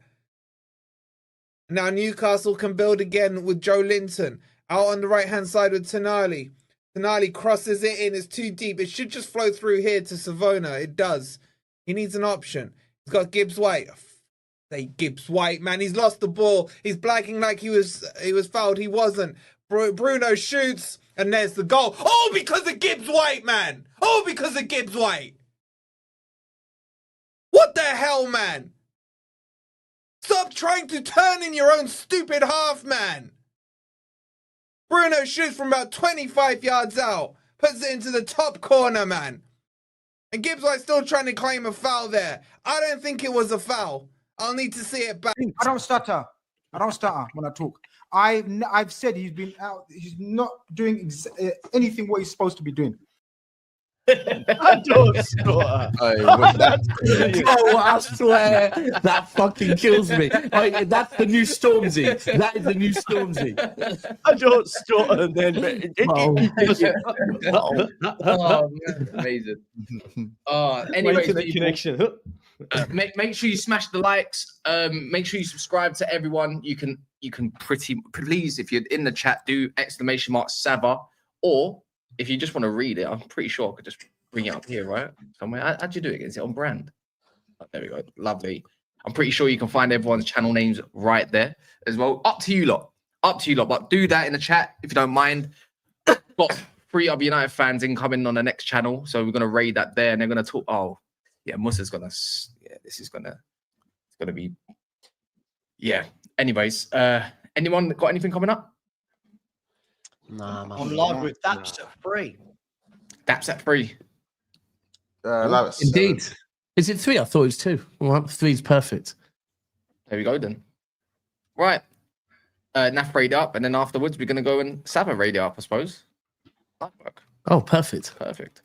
Now Newcastle can build again with Joe Linton. Out on the right-hand side with Tonali. Tonali crosses it in. It's too deep. It should just flow through here to Savona. It does. He needs an option. He's got Gibbs White. Say Gibbs White, man. He's lost the ball. He's blagging like he was fouled. He wasn't. Bruno shoots, and there's the goal. Oh, because of Gibbs White, man. Oh, because of Gibbs White. What the hell, man? Stop trying to turn in your own stupid half, man. Bruno shoots from about 25 yards out. Puts it into the top corner, man. And Gibbs White's still trying to claim a foul there. I don't think it was a foul. I'll need to see it back. I don't stutter. I don't stutter when I talk. I've said he's been out. He's not doing anything what he's supposed to be doing. I don't stutter. Oh, I swear that fucking kills me. Like, that's the new Stormzy. That is the new Stormzy. I don't stutter. And then Oh, man, amazing. Anyways, Internet people, connection. make sure you smash the likes. Make sure you subscribe to everyone. You can please, if you're in the chat, do !Sava, or if you just want to read it, I'm pretty sure I could just bring it up here, right? Somewhere. How'd you do it? Is it on brand? Oh, there we go. Lovely. I'm pretty sure you can find everyone's channel names right there as well. Up to you lot. But do that in the chat if you don't mind. Got 3 other United fans incoming on the next channel, so we're gonna raid that there, and they're gonna talk. Oh, yeah, Musa's gonna. Yeah, this is gonna. It's gonna be. Yeah. Anyways, anyone got anything coming up? Nah, man. I'm live with Daps at 3. That's at 3. Indeed. Is it 3? I thought it was 2. Well, 3 is perfect. There we go then. Right. Naf raid up, and then afterwards we're gonna go and Sava raid up, I suppose. That work. Oh, perfect. Perfect.